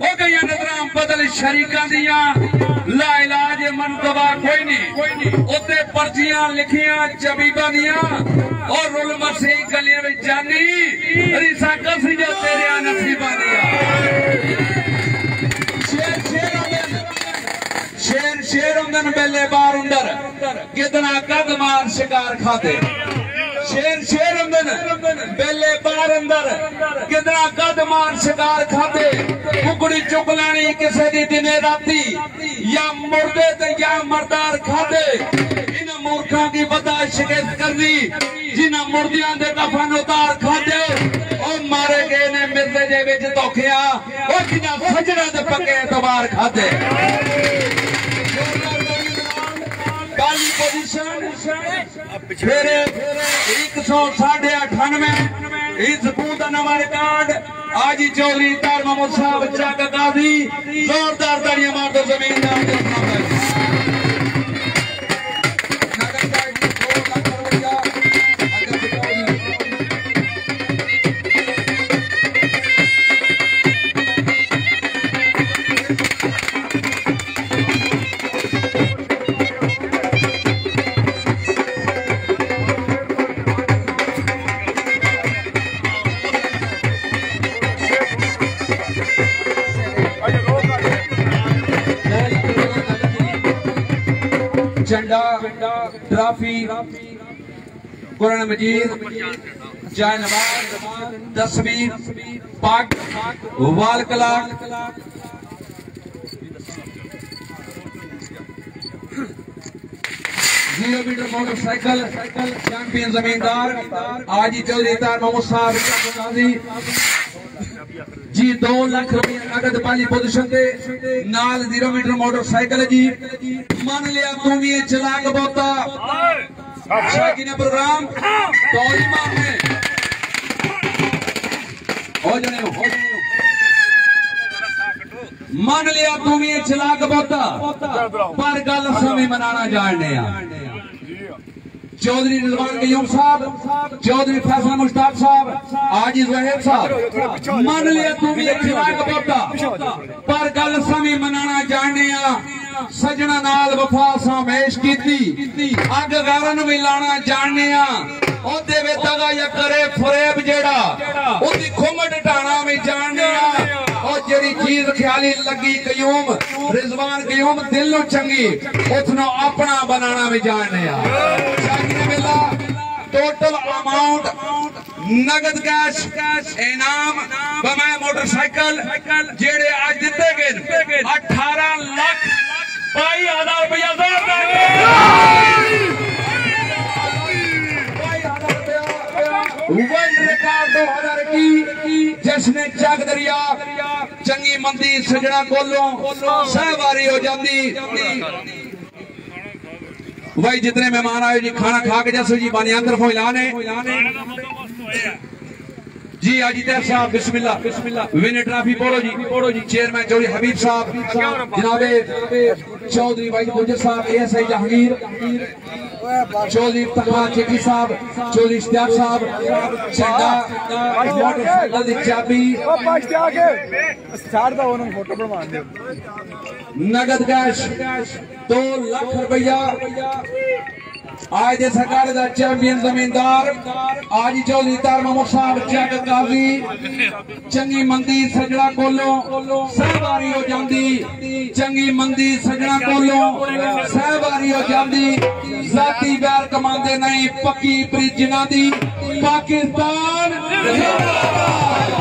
हो गईयां नजरां बदल शरीकां दियां ला इलाज मनतबा कोई नहीं उत्ते पर्चियां लिखियां चबीबा दियां और रुल मसी गलियां विच जानी रिसा कसी जो तेरे नसीबा दियां शेर उंदन बेले बार उंदर कितना कद मार शिकार खाते शेर उंदन बेले बार अंदर कितना कद मार शिकार खाते कुकड़ी चुक लेनी किसी दी दिने राती या मुर्दे ते या मरदार खाते इन मूर्खों की बता शिकस्त करनी जिन्हें मुर्दियां दे कफन उतार खाते और मारे गए ने मिर्दे जे विच धोखिया और जिन्हें सजड़ा दे पक्के एतबार खाते काली पोजीशन फिर 198 इस बूंद नवा रिकॉर्ड आज ही चौधरी तार मोहम्मद साहब चक गाजी जोरदार तालियां मार दो जमीन झंडा ट्रॉफी कुरान मजीद जाय नमाज तस्वीर पाक वाल कला 0 मीटर मोटरसाइकिल चैंपियन जमींदार आज ही चौधरी तार मोहम्मद साहब जी 2 लाख रुपया नगद पहली पोजीशन से नाल 0 मीटर मोटरसाइकिल जी मान लिया तुम ये चलाक बोता शाकी ने प्रोग्राम तो मारने हो जाने मान लिया तुम ये चलाक बोता पर गल समय मनाना जानने चौधरी रिजवान कयूम साहब चौधरी फैसल मुश्ताक साहब आज ज़हीर साहब मान लिया तुम ये चलाक बोता पर गल समय मनाना जानने सजना नाल वफा सामेश कीती अग गैरन भी लाना जानने ओदे वे दगा या करे फरेब जेड़ा ओदी खुमट ढाना भी जानने और जेड़ी चीज ख्याली लगी कयूम रिजवान कयूम दिल नु चंगी उसनो अपना बनाना भी जानने टोटल अमाउंट नगद कैश इनाम बमै मोटरसाइकिल जेड़े आज दिते गए 18,22,000 रुपया वर्ल्ड रिकॉर्ड 2021 की जिसने जग दरिया चंगी मंदी सजना कोलों सहवारी हो जाती। भाई जितने मेहमान आए जी खाना खा के जैसे जी बानियान तरफों ऐलान है जी। आजिदैर साहब बिस्मिल्लाह बिस्मिल्लाह। विनर ट्रॉफी बोलो जी। चेयरमैन चौधरी हबीब साहब, जनाबे चौधरी भाई गुजर साहब, एएसआई जहांगीर, चौधरी तकवा चेकी साहब, चौधरी इश्तियाक साहब, झंडा मोटरसाइकिल दी चाबी, नगद कैश 2 लाख रुपया। आज दे सरकार दा चैंपियन जमींदार आज चौधरी तार महमूद साहब जग काजी। चंगी मंदी सजड़ा कोलों सहवारी हो जाती। चंगी मंदी सजड़ा कोलों सहवारी हो जाती। जाती बैर कमांदे नहीं पक्की प्रिजना दी पाकिस्तान जिंदाबाद।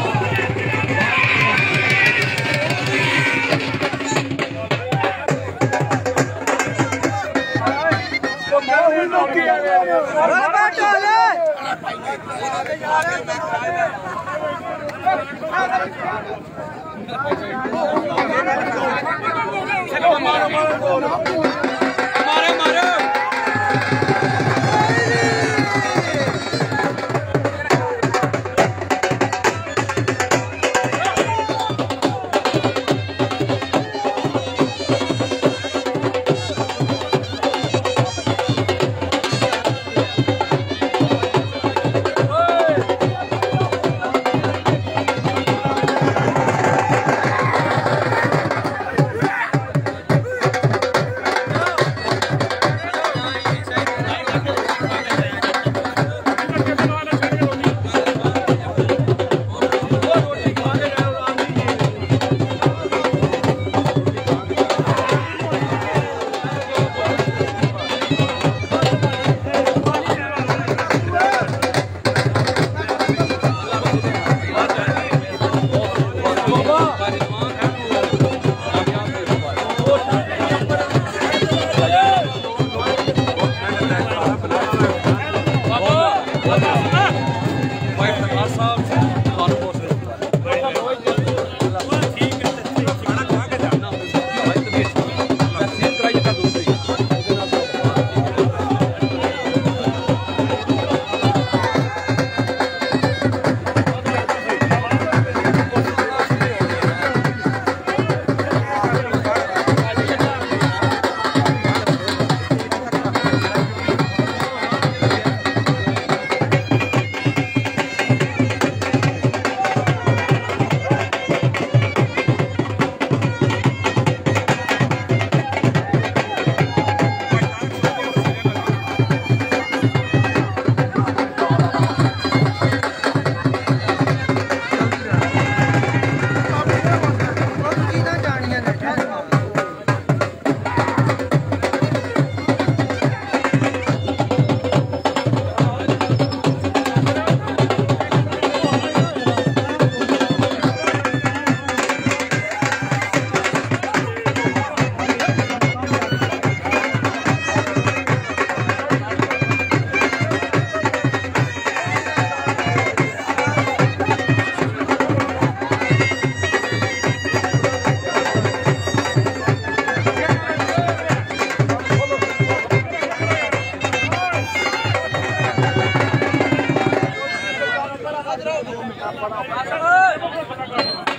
बड़ा